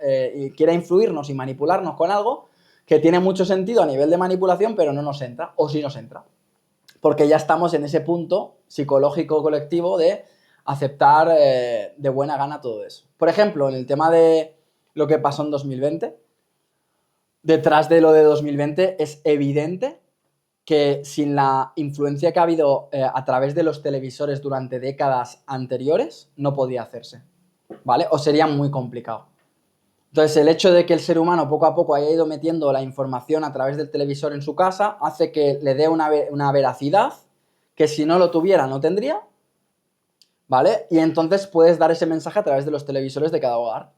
quiera influirnos y manipularnos con algo que tiene mucho sentido a nivel de manipulación, pero no nos entra, o sí nos entra, porque ya estamos en ese punto psicológico colectivo de aceptar de buena gana todo eso. Por ejemplo, en el tema de lo que pasó en 2020, detrás de lo de 2020 es evidente que sin la influencia que ha habido a través de los televisores durante décadas anteriores, no podía hacerse, ¿vale? O sería muy complicado. Entonces, el hecho de que el ser humano poco a poco haya ido metiendo la información a través del televisor en su casa hace que le dé una veracidad que si no lo tuviera no tendría, ¿vale? Y entonces puedes dar ese mensaje a través de los televisores de cada hogar.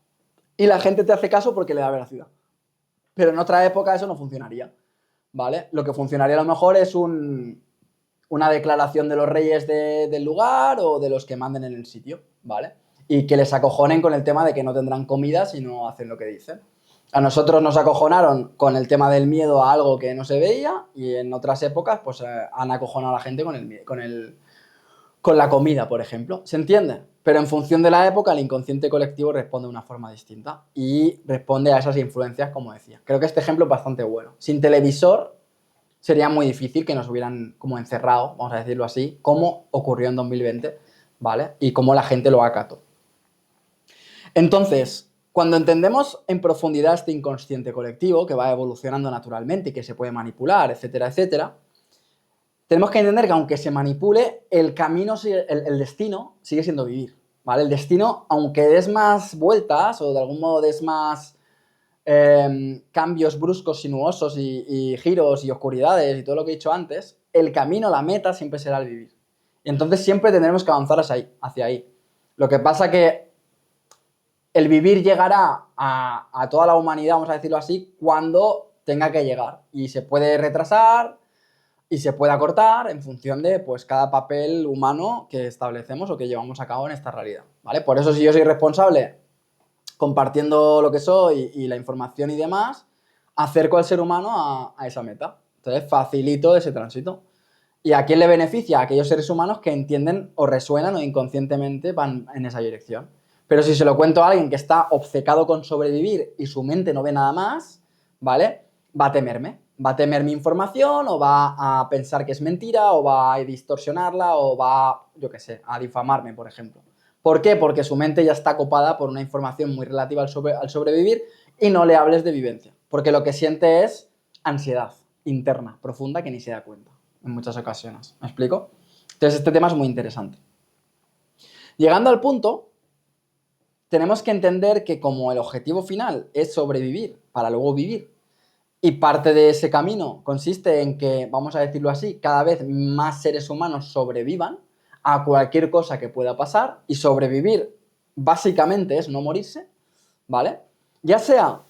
Y la gente te hace caso porque le da veracidad. Pero en otra época eso no funcionaría, ¿vale? Lo que funcionaría a lo mejor es una declaración de los reyes del lugar o de los que manden en el sitio, ¿vale? Y que les acojonen con el tema de que no tendrán comida si no hacen lo que dicen. A nosotros nos acojonaron con el tema del miedo a algo que no se veía y en otras épocas pues han acojonado a la gente con la comida, por ejemplo. ¿Se entiende? Pero en función de la época, el inconsciente colectivo responde de una forma distinta y responde a esas influencias, como decía. Creo que este ejemplo es bastante bueno. Sin televisor sería muy difícil que nos hubieran como encerrado, vamos a decirlo así, como ocurrió en 2020, ¿vale? Y cómo la gente lo acató. Entonces, cuando entendemos en profundidad este inconsciente colectivo, que va evolucionando naturalmente y que se puede manipular, etcétera, etcétera, tenemos que entender que aunque se manipule, el camino, el destino sigue siendo vivir, ¿vale? El destino, aunque des más vueltas o de algún modo des más cambios bruscos, sinuosos y giros y oscuridades y todo lo que he dicho antes, el camino, la meta siempre será el vivir. Y entonces siempre tendremos que avanzar hacia ahí. Lo que pasa que el vivir llegará a toda la humanidad, vamos a decirlo así, cuando tenga que llegar. Y se puede retrasar y se puede acortar en función de pues, cada papel humano que establecemos o que llevamos a cabo en esta realidad, ¿vale? Por eso si yo soy responsable compartiendo lo que soy y la información y demás, acerco al ser humano a esa meta. Entonces facilito ese tránsito. ¿Y a quién le beneficia? A aquellos seres humanos que entienden o resuenan o inconscientemente van en esa dirección. Pero si se lo cuento a alguien que está obcecado con sobrevivir y su mente no ve nada más, ¿vale? Va a temerme. Va a temer mi información o va a pensar que es mentira o va a distorsionarla o va, yo qué sé, a difamarme, por ejemplo. ¿Por qué? Porque su mente ya está copada por una información muy relativa al sobrevivir y no le hables de vivencia. Porque lo que siente es ansiedad interna, profunda, que ni se da cuenta en muchas ocasiones. ¿Me explico? Entonces este tema es muy interesante. Llegando al punto, tenemos que entender que como el objetivo final es sobrevivir para luego vivir, y parte de ese camino consiste en que, vamos a decirlo así, cada vez más seres humanos sobrevivan a cualquier cosa que pueda pasar, y sobrevivir básicamente es no morirse, ¿vale? Ya sea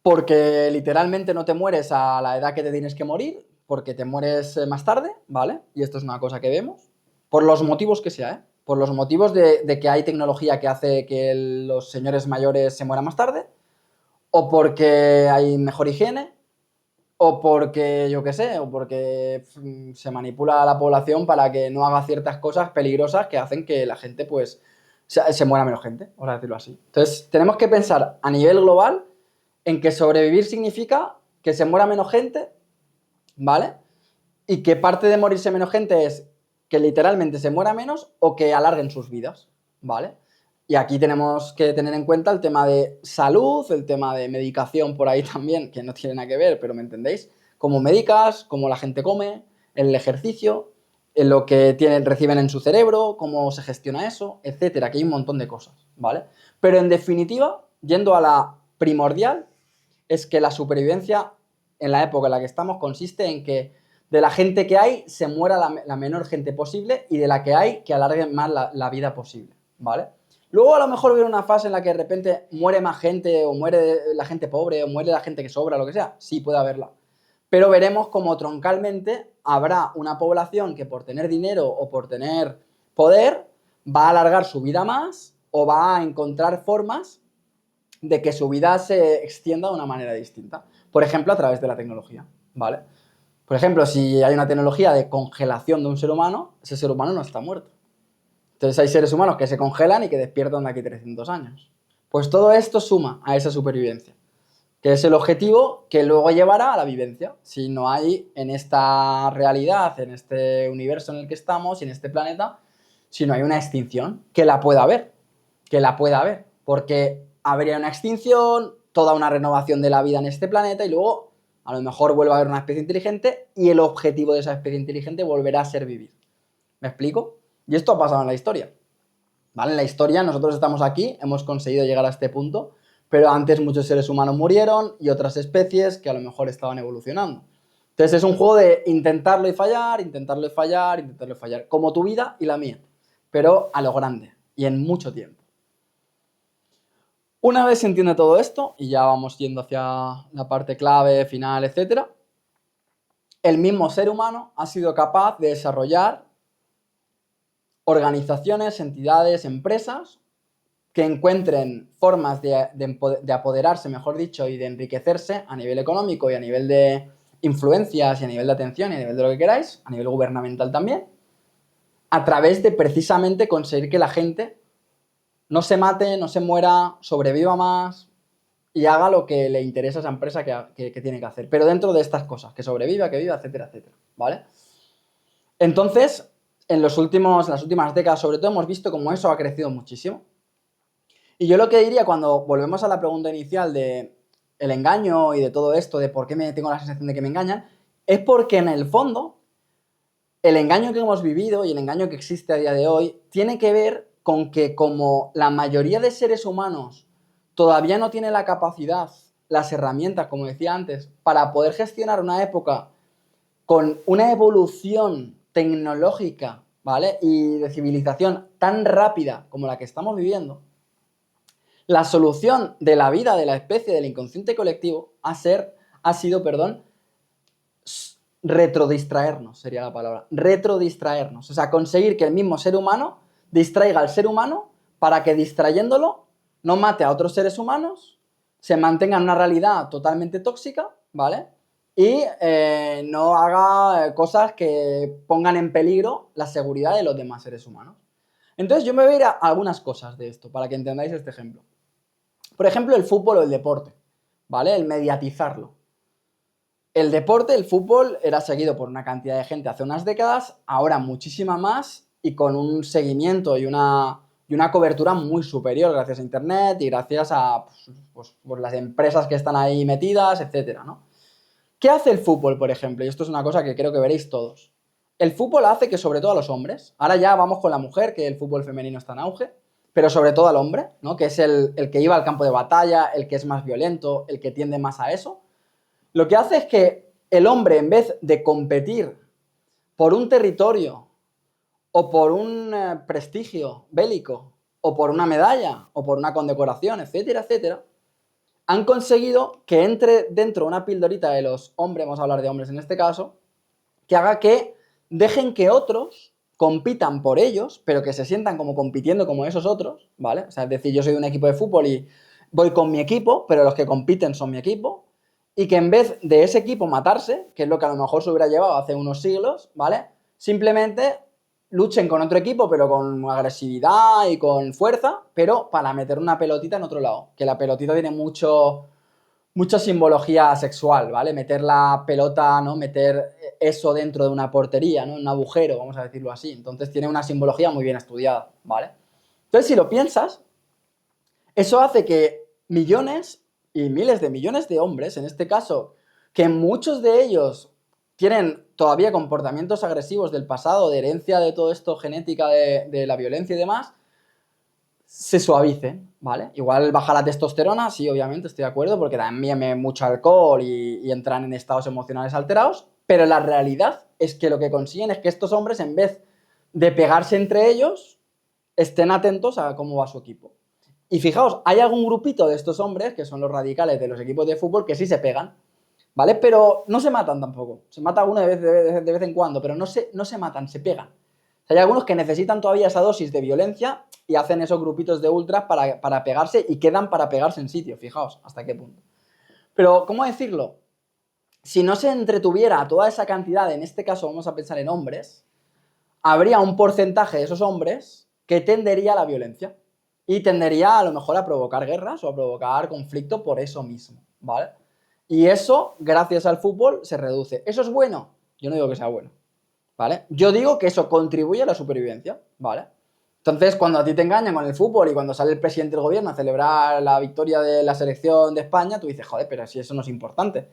porque literalmente no te mueres a la edad que te tienes que morir, porque te mueres más tarde, ¿vale? Y esto es una cosa que vemos, por los motivos que sea, ¿eh? Por los motivos de que hay tecnología que hace que los señores mayores se mueran más tarde, o porque hay mejor higiene, o porque, yo qué sé, o porque se manipula a la población para que no haga ciertas cosas peligrosas que hacen que la gente, pues, se muera menos gente, vamos a decirlo así. Entonces, tenemos que pensar a nivel global en que sobrevivir significa que se muera menos gente, ¿vale? Y que parte de morirse menos gente es que literalmente se muera menos o que alarguen sus vidas, ¿vale? Y aquí tenemos que tener en cuenta el tema de salud, el tema de medicación por ahí también, que no tiene nada que ver, pero me entendéis. Cómo medicas, cómo la gente come, el ejercicio, en lo que reciben en su cerebro, cómo se gestiona eso, etcétera. Que hay un montón de cosas, ¿vale? Pero en definitiva, yendo a la primordial, es que la supervivencia en la época en la que estamos consiste en que de la gente que hay se muera la menor gente posible y de la que hay que alarguen más la vida posible, ¿vale? Luego a lo mejor viene una fase en la que de repente muere más gente o muere la gente pobre o muere la gente que sobra, lo que sea. Sí, puede haberla. Pero veremos como troncalmente habrá una población que por tener dinero o por tener poder va a alargar su vida más o va a encontrar formas de que su vida se extienda de una manera distinta. Por ejemplo, a través de la tecnología, ¿vale? Por ejemplo, si hay una tecnología de congelación de un ser humano, ese ser humano no está muerto. Entonces hay seres humanos que se congelan y que despiertan de aquí 300 años. Pues todo esto suma a esa supervivencia, que es el objetivo que luego llevará a la vivencia. Si no hay en esta realidad, en este universo en el que estamos y en este planeta, si no hay una extinción, que la pueda haber, porque habría una extinción, toda una renovación de la vida en este planeta y luego A lo mejor vuelve a haber una especie inteligente y el objetivo de esa especie inteligente volverá a ser vivir. ¿Me explico? Y esto ha pasado en la historia. ¿Vale? En la historia nosotros estamos aquí, hemos conseguido llegar a este punto, pero antes muchos seres humanos murieron y otras especies que a lo mejor estaban evolucionando. Entonces es un juego de intentarlo y fallar, intentarlo y fallar, intentarlo y fallar, como tu vida y la mía, pero a lo grande y en mucho tiempo. Una vez se entiende todo esto, y ya vamos yendo hacia la parte clave, final, etc., el mismo ser humano ha sido capaz de desarrollar organizaciones, entidades, empresas que encuentren formas de apoderarse, mejor dicho, y de enriquecerse a nivel económico y a nivel de influencias y a nivel de atención y a nivel de lo que queráis, a nivel gubernamental también, a través de precisamente conseguir que la gente no se mate, no se muera, sobreviva más y haga lo que le interesa a esa empresa que tiene que hacer. Pero dentro de estas cosas, que sobreviva, que viva, etcétera, etcétera, ¿vale? Entonces, en las últimas décadas, sobre todo, hemos visto cómo eso ha crecido muchísimo. Y yo lo que diría cuando volvemos a la pregunta inicial de el engaño y de todo esto, de por qué me tengo la sensación de que me engañan, es porque en el fondo el engaño que hemos vivido y el engaño que existe a día de hoy tiene que ver con que como la mayoría de seres humanos todavía no tiene la capacidad, las herramientas, como decía antes, para poder gestionar una época con una evolución tecnológica, ¿vale? Y de civilización tan rápida como la que estamos viviendo, la solución de la vida de la especie del inconsciente colectivo ha sido, retrodistraernos, sería la palabra. Retrodistraernos. O sea, conseguir que el mismo ser humano distraiga al ser humano para que distrayéndolo no mate a otros seres humanos, se mantenga en una realidad totalmente tóxica, ¿vale? Y no haga cosas que pongan en peligro la seguridad de los demás seres humanos. Entonces yo me voy a ir a algunas cosas de esto para que entendáis este ejemplo. Por ejemplo, el fútbol o el deporte, ¿vale? El mediatizarlo. El deporte, el fútbol, era seguido por una cantidad de gente hace unas décadas, ahora muchísima más y con un seguimiento y una cobertura muy superior gracias a Internet y gracias a pues, las empresas que están ahí metidas, etcétera, ¿no? ¿Qué hace el fútbol, por ejemplo? Y esto es una cosa que creo que veréis todos. El fútbol hace que sobre todo a los hombres, ahora ya vamos con la mujer, que el fútbol femenino está en auge, pero sobre todo al hombre, ¿no? Que es el que iba al campo de batalla, el que es más violento, el que tiende más a eso. Lo que hace es que el hombre, en vez de competir por un territorio o por un prestigio bélico o por una medalla o por una condecoración, etcétera, etcétera, han conseguido que entre dentro una pildorita de los hombres, vamos a hablar de hombres en este caso, que haga que dejen que otros compitan por ellos, pero que se sientan como compitiendo como esos otros, ¿vale? O sea, es decir, yo soy de un equipo de fútbol y voy con mi equipo, pero los que compiten son mi equipo, y que en vez de ese equipo matarse, que es lo que a lo mejor se hubiera llevado hace unos siglos, ¿vale? Simplemente luchen con otro equipo, pero con agresividad y con fuerza, pero para meter una pelotita en otro lado, que la pelotita tiene mucha simbología sexual, ¿vale? Meter la pelota, ¿no? Meter eso dentro de una portería, ¿no? Un agujero, vamos a decirlo así. Entonces tiene una simbología muy bien estudiada, ¿vale? Entonces, si lo piensas, eso hace que millones y miles de millones de hombres, en este caso, que muchos de ellos tienen todavía comportamientos agresivos del pasado, de herencia de todo esto, genética de la violencia y demás, se suavicen, ¿vale? Igual baja la testosterona, sí, obviamente, estoy de acuerdo, porque también me mucho alcohol y entran en estados emocionales alterados, pero la realidad es que lo que consiguen es que estos hombres, en vez de pegarse entre ellos, estén atentos a cómo va su equipo. Y fijaos, hay algún grupito de estos hombres, que son los radicales de los equipos de fútbol, que sí se pegan, ¿vale? Pero no se matan tampoco. Se mata uno de vez en cuando, pero no se matan, se pegan. O sea, hay algunos que necesitan todavía esa dosis de violencia y hacen esos grupitos de ultras para pegarse y quedan para pegarse en sitio, fijaos hasta qué punto. Pero, ¿cómo decirlo? Si no se entretuviera toda esa cantidad, en este caso vamos a pensar en hombres, habría un porcentaje de esos hombres que tendería a la violencia y tendería a lo mejor a provocar guerras o a provocar conflicto por eso mismo, ¿vale? Y eso, gracias al fútbol, se reduce. ¿Eso es bueno? Yo no digo que sea bueno, ¿vale? Yo digo que eso contribuye a la supervivencia, ¿vale? Entonces, cuando a ti te engañan con el fútbol y cuando sale el presidente del gobierno a celebrar la victoria de la selección de España, tú dices, joder, pero si eso no es importante.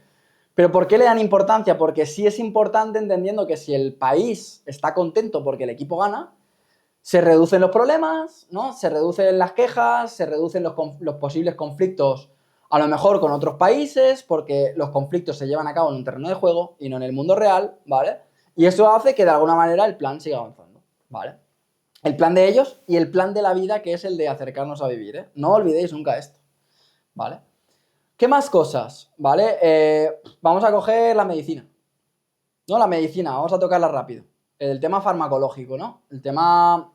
¿Pero por qué le dan importancia? Porque sí es importante entendiendo que si el país está contento porque el equipo gana, se reducen los problemas, ¿no? Se reducen las quejas, se reducen los posibles conflictos, a lo mejor con otros países, porque los conflictos se llevan a cabo en un terreno de juego y no en el mundo real, ¿vale? Y eso hace que de alguna manera el plan siga avanzando, ¿vale? El plan de ellos y el plan de la vida, que es el de acercarnos a vivir, ¿eh? No olvidéis nunca esto, ¿vale? ¿Qué más cosas? ¿Vale? Vamos a coger la medicina. No, la medicina, vamos a tocarla rápido. El tema farmacológico, ¿no? El tema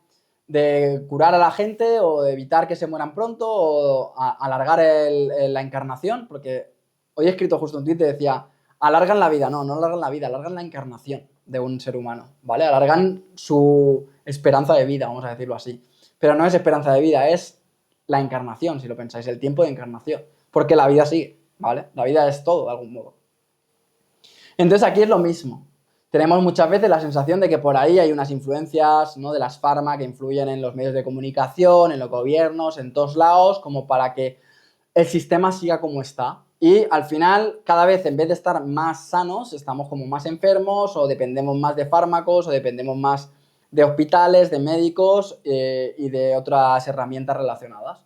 de curar a la gente o de evitar que se mueran pronto o alargar la encarnación, porque hoy he escrito justo un tweet que decía, alargan la vida. No, no alargan la vida, alargan la encarnación de un ser humano, ¿vale? Alargan su esperanza de vida, vamos a decirlo así. Pero no es esperanza de vida, es la encarnación, si lo pensáis, el tiempo de encarnación. Porque la vida sigue, ¿vale? La vida es todo, de algún modo. Entonces aquí es lo mismo. Tenemos muchas veces la sensación de que por ahí hay unas influencias, ¿no?, de las farma que influyen en los medios de comunicación, en los gobiernos, en todos lados, como para que el sistema siga como está. Y al final, cada vez en vez de estar más sanos, estamos como más enfermos o dependemos más de fármacos o dependemos más de hospitales, de médicos y de otras herramientas relacionadas.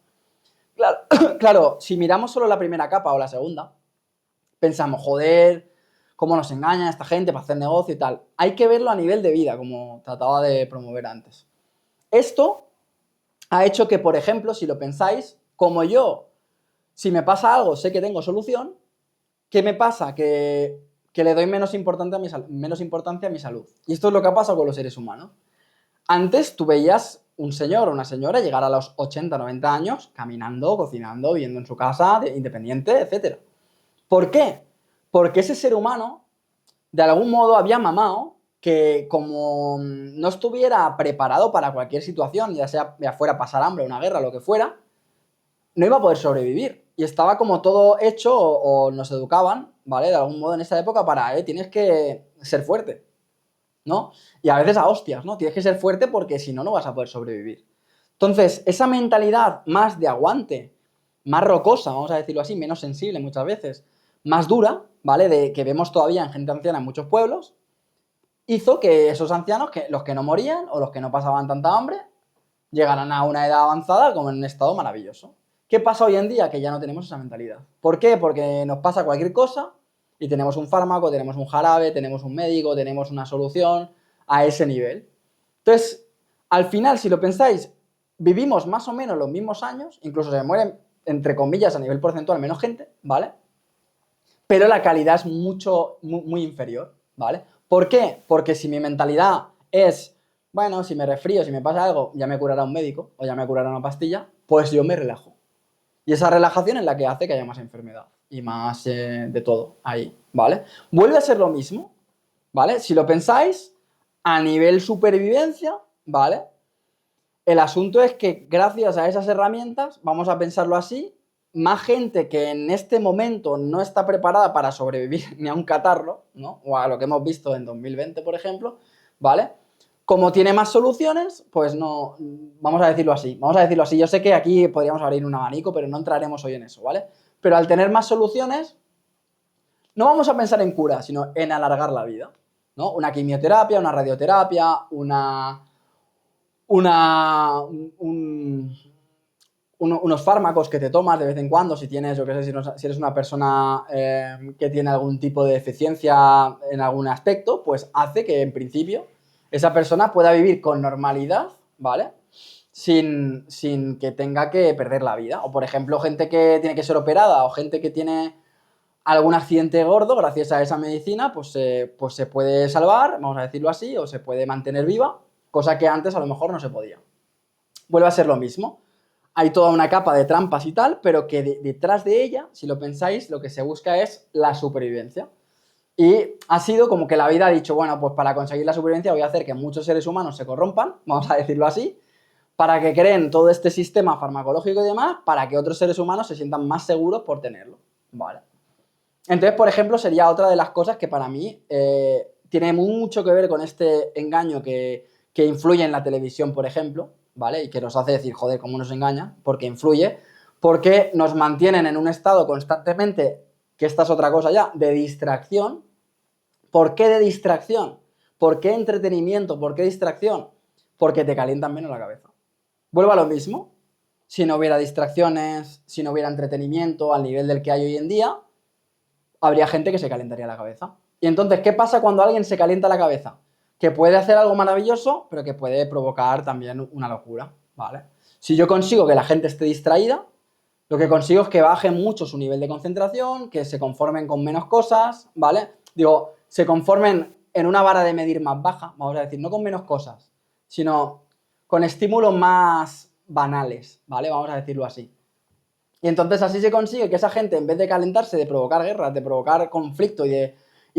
Claro, claro, si miramos solo la primera capa o la segunda, pensamos, joder, cómo nos engañan esta gente para hacer negocio y tal. Hay que verlo a nivel de vida, como trataba de promover antes. Esto ha hecho que, por ejemplo, si lo pensáis, como yo, si me pasa algo, sé que tengo solución, ¿qué me pasa? Que le doy menos importancia a mi salud. Y esto es lo que ha pasado con los seres humanos. Antes tú veías un señor o una señora llegar a los 80, 90 años caminando, cocinando, viviendo en su casa, independiente, etc. ¿Por qué? Porque ese ser humano, de algún modo, había mamado que como no estuviera preparado para cualquier situación, ya fuera pasar hambre, una guerra, lo que fuera, no iba a poder sobrevivir. Y estaba como todo hecho o nos educaban, ¿vale? De algún modo en esa época para, tienes que ser fuerte, ¿no? Y a veces a hostias, ¿no? Tienes que ser fuerte porque si no, no vas a poder sobrevivir. Entonces, esa mentalidad más de aguante, más rocosa, vamos a decirlo así, menos sensible muchas veces, más dura, ¿vale? De que vemos todavía en gente anciana en muchos pueblos, hizo que esos ancianos, los que no morían o los que no pasaban tanta hambre, llegaran a una edad avanzada como en un estado maravilloso. ¿Qué pasa hoy en día? Que ya no tenemos esa mentalidad. ¿Por qué? Porque nos pasa cualquier cosa y tenemos un fármaco, tenemos un jarabe, tenemos un médico, tenemos una solución a ese nivel. Entonces, al final, si lo pensáis, vivimos más o menos los mismos años, incluso se mueren, entre comillas, a nivel porcentual, menos gente, ¿vale? Pero la calidad es muy inferior, ¿vale? ¿Por qué? Porque si mi mentalidad es, bueno, si me resfrío, si me pasa algo, ya me curará un médico o ya me curará una pastilla, pues yo me relajo. Y esa relajación es la que hace que haya más enfermedad y más de todo ahí, ¿vale? Vuelve a ser lo mismo, ¿vale? Si lo pensáis, a nivel supervivencia, ¿vale? El asunto es que gracias a esas herramientas, vamos a pensarlo así, más gente que en este momento no está preparada para sobrevivir ni a un catarro, ¿no? O a lo que hemos visto en 2020, por ejemplo, ¿vale? Como tiene más soluciones, pues no, vamos a decirlo así, yo sé que aquí podríamos abrir un abanico, pero no entraremos hoy en eso, ¿vale? Pero al tener más soluciones, no vamos a pensar en cura, sino en alargar la vida, ¿no? Una quimioterapia, una radioterapia, unos fármacos que te tomas de vez en cuando, si tienes, yo qué sé, si eres una persona que tiene algún tipo de deficiencia en algún aspecto, pues hace que en principio esa persona pueda vivir con normalidad, ¿vale? Sin que tenga que perder la vida. O por ejemplo, gente que tiene que ser operada o gente que tiene algún accidente gordo, gracias a esa medicina, pues se puede salvar, vamos a decirlo así, o se puede mantener viva, cosa que antes a lo mejor no se podía. Vuelve a ser lo mismo. Hay toda una capa de trampas y tal, pero que detrás de ella, si lo pensáis, lo que se busca es la supervivencia. Y ha sido como que la vida ha dicho, bueno, pues para conseguir la supervivencia voy a hacer que muchos seres humanos se corrompan, vamos a decirlo así, para que creen todo este sistema farmacológico y demás, para que otros seres humanos se sientan más seguros por tenerlo, ¿vale? Entonces, por ejemplo, sería otra de las cosas que para mí tiene mucho que ver con este engaño que influye en la televisión, por ejemplo, ¿vale? Y que nos hace decir, joder, ¿cómo nos engaña? Porque influye, porque nos mantienen en un estado constantemente que esta es otra cosa ya, de distracción. ¿Por qué de distracción? ¿Por qué entretenimiento? ¿Por qué distracción? Porque te calientan menos la cabeza. Vuelvo a lo mismo. Si no hubiera distracciones, si no hubiera entretenimiento al nivel del que hay hoy en día, habría gente que se calentaría la cabeza. Y entonces, ¿qué pasa cuando alguien se calienta la cabeza? Que puede hacer algo maravilloso, pero que puede provocar también una locura, ¿vale? Si yo consigo que la gente esté distraída, lo que consigo es que baje mucho su nivel de concentración, que se conformen con menos cosas, ¿vale? Digo, se conformen en una vara de medir más baja, vamos a decir, no con menos cosas, sino con estímulos más banales, ¿vale? Vamos a decirlo así. Y entonces así se consigue que esa gente, en vez de calentarse, de provocar guerras, de provocar conflicto y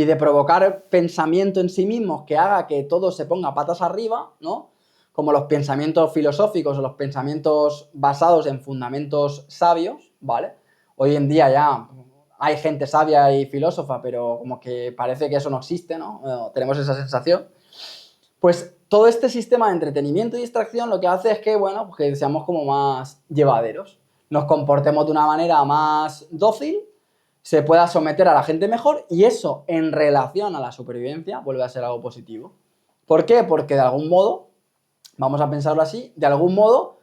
de provocar pensamiento en sí mismos que haga que todo se ponga patas arriba, ¿no? Como los pensamientos filosóficos o los pensamientos basados en fundamentos sabios, ¿vale? Hoy en día ya hay gente sabia y filósofa, pero como que parece que eso no existe, ¿no? Tenemos esa sensación. Pues todo este sistema de entretenimiento y distracción lo que hace es que, bueno, pues que seamos como más llevaderos, nos comportemos de una manera más dócil, se pueda someter a la gente mejor y eso en relación a la supervivencia vuelve a ser algo positivo. ¿Por qué? Porque de algún modo, vamos a pensarlo así, de algún modo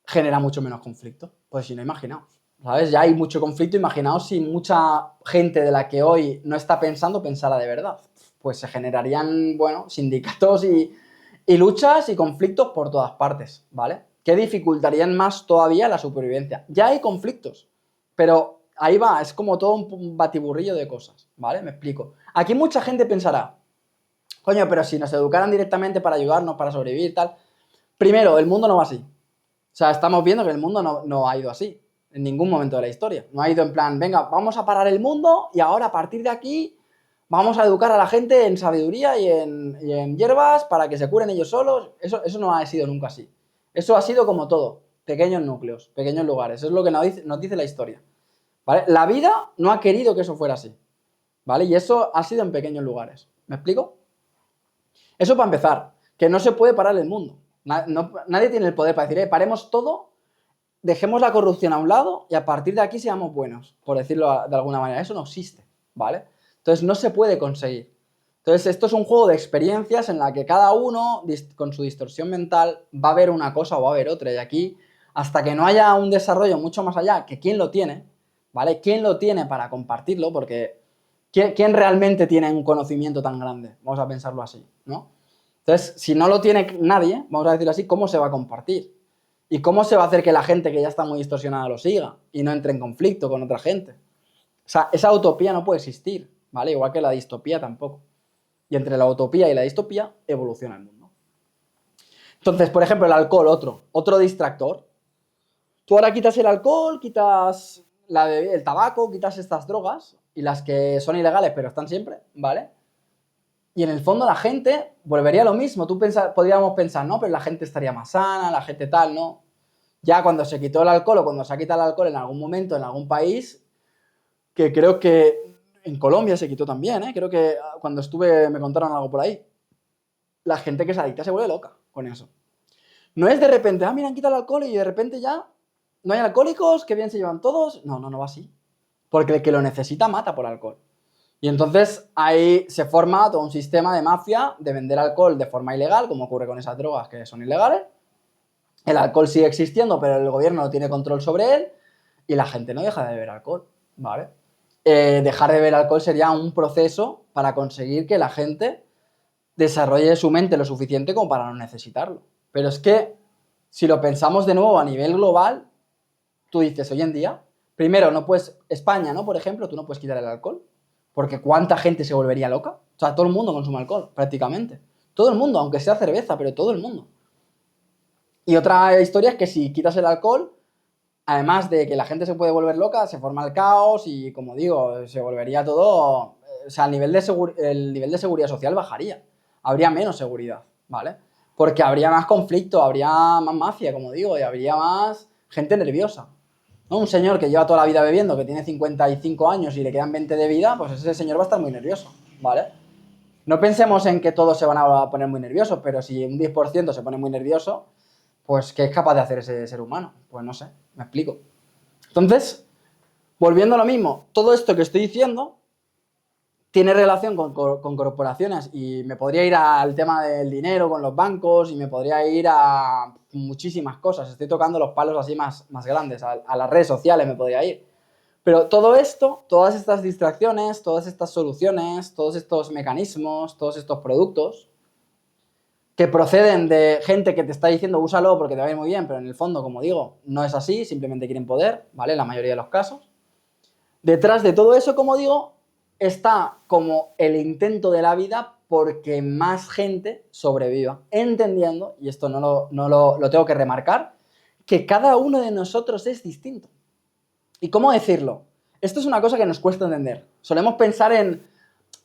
genera mucho menos conflicto. Pues si no, imaginaos, ¿sabes? Ya hay mucho conflicto, imaginaos si mucha gente de la que hoy no está pensando pensara de verdad. Pues se generarían, bueno, sindicatos y luchas y conflictos por todas partes, ¿vale? Que dificultarían más todavía la supervivencia. Ya hay conflictos, pero ahí va, es como todo un batiburrillo de cosas, ¿vale? Me explico. Aquí mucha gente pensará, coño, pero si nos educaran directamente para ayudarnos, para sobrevivir y tal. Primero, el mundo no va así. O sea, estamos viendo que el mundo no ha ido así en ningún momento de la historia. No ha ido en plan, venga, vamos a parar el mundo y ahora a partir de aquí vamos a educar a la gente en sabiduría y en hierbas para que se curen ellos solos. Eso no ha sido nunca así. Eso ha sido como todo, pequeños núcleos, pequeños lugares. Eso es lo que nos dice la historia, ¿vale? La vida no ha querido que eso fuera así, ¿vale? Y eso ha sido en pequeños lugares. ¿Me explico? Eso para empezar, que no se puede parar el mundo. Nadie tiene el poder para decir, paremos todo, dejemos la corrupción a un lado y a partir de aquí seamos buenos, por decirlo de alguna manera. Eso no existe, ¿vale? Entonces no se puede conseguir. Entonces esto es un juego de experiencias en la que cada uno, con su distorsión mental, va a ver una cosa o va a ver otra. Y aquí, hasta que no haya un desarrollo mucho más allá, que quién lo tiene, ¿vale? ¿Quién lo tiene para compartirlo? Porque ¿quién realmente tiene un conocimiento tan grande? Vamos a pensarlo así, ¿no? Entonces, si no lo tiene nadie, vamos a decirlo así, ¿cómo se va a compartir? ¿Y cómo se va a hacer que la gente que ya está muy distorsionada lo siga y no entre en conflicto con otra gente? O sea, esa utopía no puede existir, ¿vale? Igual que la distopía tampoco. Y entre la utopía y la distopía evoluciona el mundo. Entonces, por ejemplo, el alcohol, otro distractor. Tú ahora quitas el alcohol, quitas el tabaco, quitas estas drogas y las que son ilegales pero están siempre, ¿vale? Y en el fondo la gente volvería a lo mismo. Podríamos pensar, no, pero la gente estaría más sana, la gente tal, ¿no? Ya cuando se quitó el alcohol o cuando se ha quitado el alcohol en algún momento, en algún país, que creo que en Colombia se quitó también, ¿eh? Creo que cuando estuve me contaron algo por ahí. La gente que es adicta se vuelve loca con eso. No es de repente, mira, han quitado el alcohol y de repente ya no hay alcohólicos, que bien se llevan todos. No va así. Porque el que lo necesita mata por alcohol. Y entonces ahí se forma todo un sistema de mafia de vender alcohol de forma ilegal, como ocurre con esas drogas que son ilegales. El alcohol sigue existiendo, pero el gobierno no tiene control sobre él y la gente no deja de beber alcohol, ¿vale? Dejar de beber alcohol sería un proceso para conseguir que la gente desarrolle su mente lo suficiente como para no necesitarlo. Pero es que, si lo pensamos de nuevo a nivel global, tú dices, hoy en día, primero, no puedes, España, ¿no? Por ejemplo, tú no puedes quitar el alcohol, porque ¿cuánta gente se volvería loca? O sea, todo el mundo consume alcohol, prácticamente. Todo el mundo, aunque sea cerveza, pero todo el mundo. Y otra historia es que si quitas el alcohol, además de que la gente se puede volver loca, se forma el caos y, como digo, se volvería todo... O sea, el nivel de seguridad social bajaría. Habría menos seguridad, ¿vale? Porque habría más conflicto, habría más mafia, como digo, y habría más gente nerviosa, ¿no? Un señor que lleva toda la vida bebiendo, que tiene 55 años y le quedan 20 de vida, pues ese señor va a estar muy nervioso, ¿vale? No pensemos en que todos se van a poner muy nerviosos, pero si un 10% se pone muy nervioso, pues ¿qué es capaz de hacer ese ser humano? Pues no sé, me explico. Entonces, Volviendo a lo mismo, todo esto que estoy diciendo tiene relación con corporaciones y me podría ir al tema del dinero con los bancos y me podría ir a muchísimas cosas. Estoy tocando los palos así más grandes, a las redes sociales me podría ir. Pero todo esto, todas estas distracciones, todas estas soluciones, todos estos mecanismos, todos estos productos que proceden de gente que te está diciendo úsalo porque te va a ir muy bien, pero en el fondo, como digo, no es así, simplemente quieren poder, ¿vale? En la mayoría de los casos. Detrás de todo eso, como digo, está como el intento de la vida porque más gente sobreviva, entendiendo, y esto lo tengo que remarcar, que cada uno de nosotros es distinto. ¿Y cómo decirlo? Esto es una cosa que nos cuesta entender. Solemos pensar en,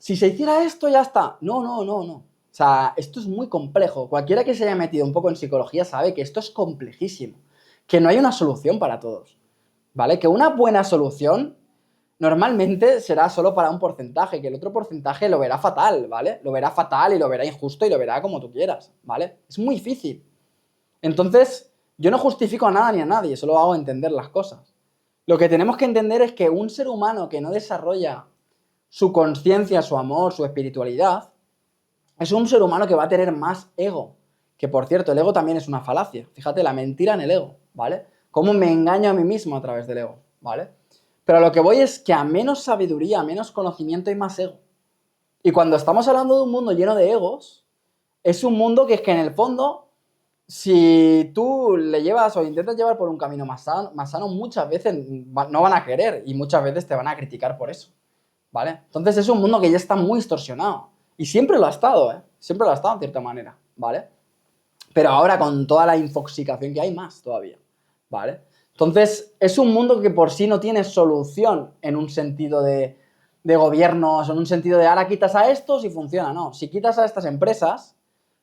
si se hiciera esto, ya está. No. O sea, esto es muy complejo. Cualquiera que se haya metido un poco en psicología sabe que esto es complejísimo, que no hay una solución para todos, ¿vale? Que una buena solución normalmente será solo para un porcentaje, que el otro porcentaje lo verá fatal, ¿vale? Lo verá fatal y lo verá injusto y lo verá como tú quieras, ¿vale? Es muy difícil. Entonces, yo no justifico a nada ni a nadie, solo hago entender las cosas. Lo que tenemos que entender es que un ser humano que no desarrolla su conciencia, su amor, su espiritualidad, es un ser humano que va a tener más ego. Que por cierto, el ego también es una falacia. Fíjate, la mentira en el ego, ¿vale? Cómo me engaño a mí mismo a través del ego, ¿vale? Pero a lo que voy es que a menos sabiduría, a menos conocimiento hay más ego. Y cuando estamos hablando de un mundo lleno de egos, es un mundo que es que en el fondo, si tú le llevas o intentas llevar por un camino más sano, muchas veces no van a querer y muchas veces te van a criticar por eso, ¿vale? Entonces es un mundo que ya está muy distorsionado. Y siempre lo ha estado, ¿eh? Siempre lo ha estado en cierta manera, ¿vale? Pero ahora con toda la infoxicación que hay, más todavía, ¿vale? Entonces, es un mundo que por sí no tiene solución en un sentido de gobiernos, en un sentido de ahora quitas a estos y funciona, no. Si quitas a estas empresas,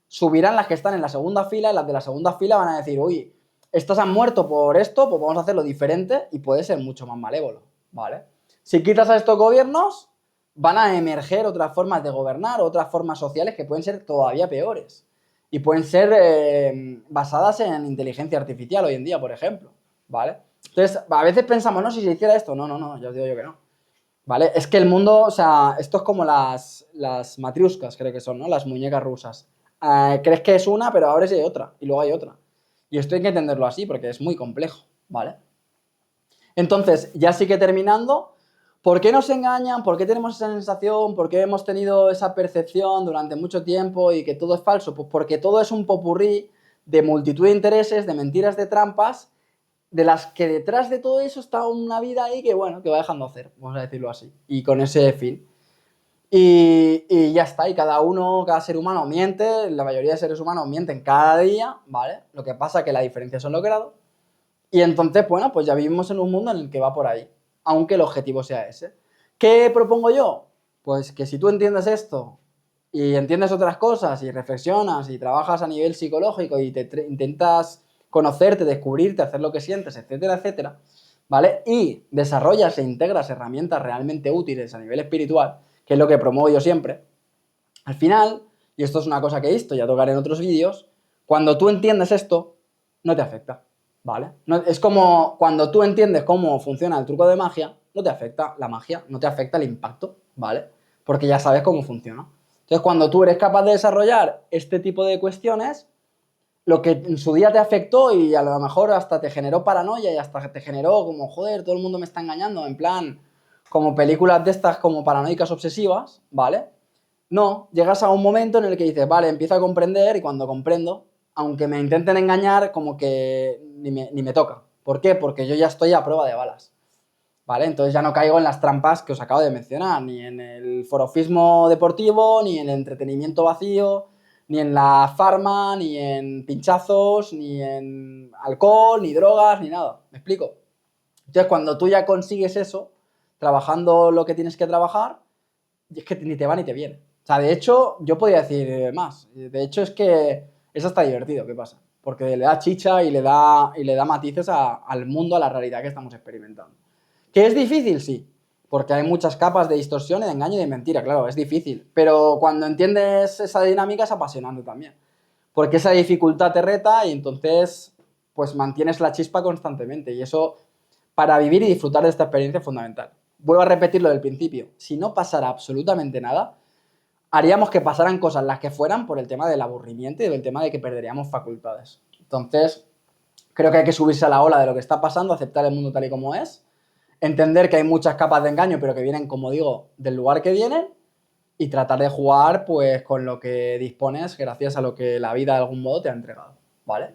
subirán las que están en la segunda fila y las de la segunda fila van a decir, uy, estos han muerto por esto, pues vamos a hacerlo diferente y puede ser mucho más malévolo, ¿vale? Si quitas a estos gobiernos, van a emerger otras formas de gobernar, otras formas sociales que pueden ser todavía peores. Y pueden ser basadas en inteligencia artificial hoy en día, por ejemplo, ¿vale? Entonces, a veces pensamos, no, si se hiciera esto, no, ya os digo yo que no, ¿vale? Es que el mundo, o sea, esto es como las matriuscas, creo que son, ¿no? Las muñecas rusas. Crees que es una, pero ahora sí hay otra, y luego hay otra. Y esto hay que entenderlo así, porque es muy complejo, ¿vale? Entonces, ya sí que terminando, ¿por qué nos engañan? ¿Por qué tenemos esa sensación? ¿Por qué hemos tenido esa percepción durante mucho tiempo y que todo es falso? Pues porque todo es un popurrí de multitud de intereses, de mentiras, de trampas, de las que detrás de todo eso está una vida ahí que, bueno, que va dejando hacer, vamos a decirlo así, y con ese fin. Y ya está, y cada ser humano miente, la mayoría de seres humanos mienten cada día, ¿vale? Lo que pasa es que la diferencia son los grados. Y entonces, bueno, pues ya vivimos en un mundo en el que va por ahí, aunque el objetivo sea ese. ¿Qué propongo yo? Pues que si tú entiendes esto y entiendes otras cosas y reflexionas y trabajas a nivel psicológico y intentas conocerte, descubrirte, hacer lo que sientes, etcétera, etcétera, ¿vale? Y desarrollas e integras herramientas realmente útiles a nivel espiritual, que es lo que promuevo yo siempre, al final, y esto es una cosa que he visto, ya tocaré en otros vídeos, cuando tú entiendes esto, no te afecta, ¿vale? No, es como cuando tú entiendes cómo funciona el truco de magia, no te afecta la magia, no te afecta el impacto, ¿vale? Porque ya sabes cómo funciona. Entonces, cuando tú eres capaz de desarrollar este tipo de cuestiones, lo que en su día te afectó y a lo mejor hasta te generó paranoia y hasta te generó como, joder, todo el mundo me está engañando, en plan, como películas de estas como paranoicas obsesivas, ¿vale? No, llegas a un momento en el que dices, vale, empiezo a comprender y cuando comprendo, aunque me intenten engañar, como que ni me toca. ¿Por qué? Porque yo ya estoy a prueba de balas, ¿vale? Entonces ya no caigo en las trampas que os acabo de mencionar, ni en el forofismo deportivo, ni en el entretenimiento vacío, ni en la farma, ni en pinchazos, ni en alcohol, ni drogas, ni nada. ¿Me explico? Entonces cuando tú ya consigues eso, trabajando lo que tienes que trabajar, es que ni te va ni te viene. O sea, de hecho, yo podría decir más. De hecho, es que es hasta divertido, ¿qué pasa? Porque le da chicha y le da matices al mundo, a la realidad que estamos experimentando. ¿Que es difícil? Sí. Porque hay muchas capas de distorsión, de engaño y de mentira, claro, es difícil. Pero cuando entiendes esa dinámica es apasionante también. Porque esa dificultad te reta y entonces, pues mantienes la chispa constantemente. Y eso para vivir y disfrutar de esta experiencia es fundamental. Vuelvo a repetir lo del principio. Si no pasara absolutamente nada, haríamos que pasaran cosas las que fueran por el tema del aburrimiento y del tema de que perderíamos facultades. Entonces, creo que hay que subirse a la ola de lo que está pasando, aceptar el mundo tal y como es, entender que hay muchas capas de engaño, pero que vienen, como digo, del lugar que vienen, y tratar de jugar pues con lo que dispones gracias a lo que la vida de algún modo te ha entregado, ¿vale?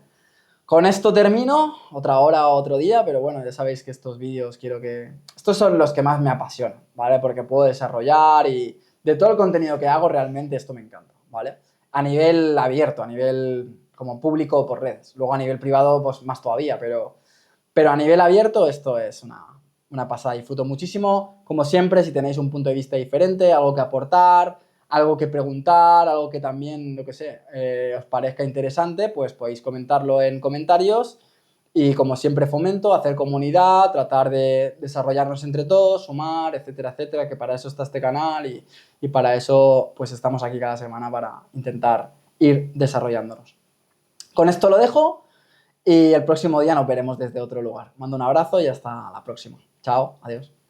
Con esto termino, otra hora o otro día, pero bueno, ya sabéis que estos vídeos quiero que... Estos son los que más me apasionan, ¿vale? Porque puedo desarrollar y de todo el contenido que hago realmente esto me encanta, ¿vale? A nivel abierto, a nivel como público o por redes. Luego a nivel privado pues más todavía, pero a nivel abierto esto es una pasada. Disfruto muchísimo, como siempre, si tenéis un punto de vista diferente, algo que aportar, algo que preguntar, algo que también, lo que sé, os parezca interesante, pues podéis comentarlo en comentarios. Y como siempre fomento, hacer comunidad, tratar de desarrollarnos entre todos, sumar, etcétera, etcétera, que para eso está este canal y para eso pues estamos aquí cada semana para intentar ir desarrollándonos. Con esto lo dejo. Y el próximo día nos veremos desde otro lugar. Mando un abrazo y hasta la próxima. Chao, adiós.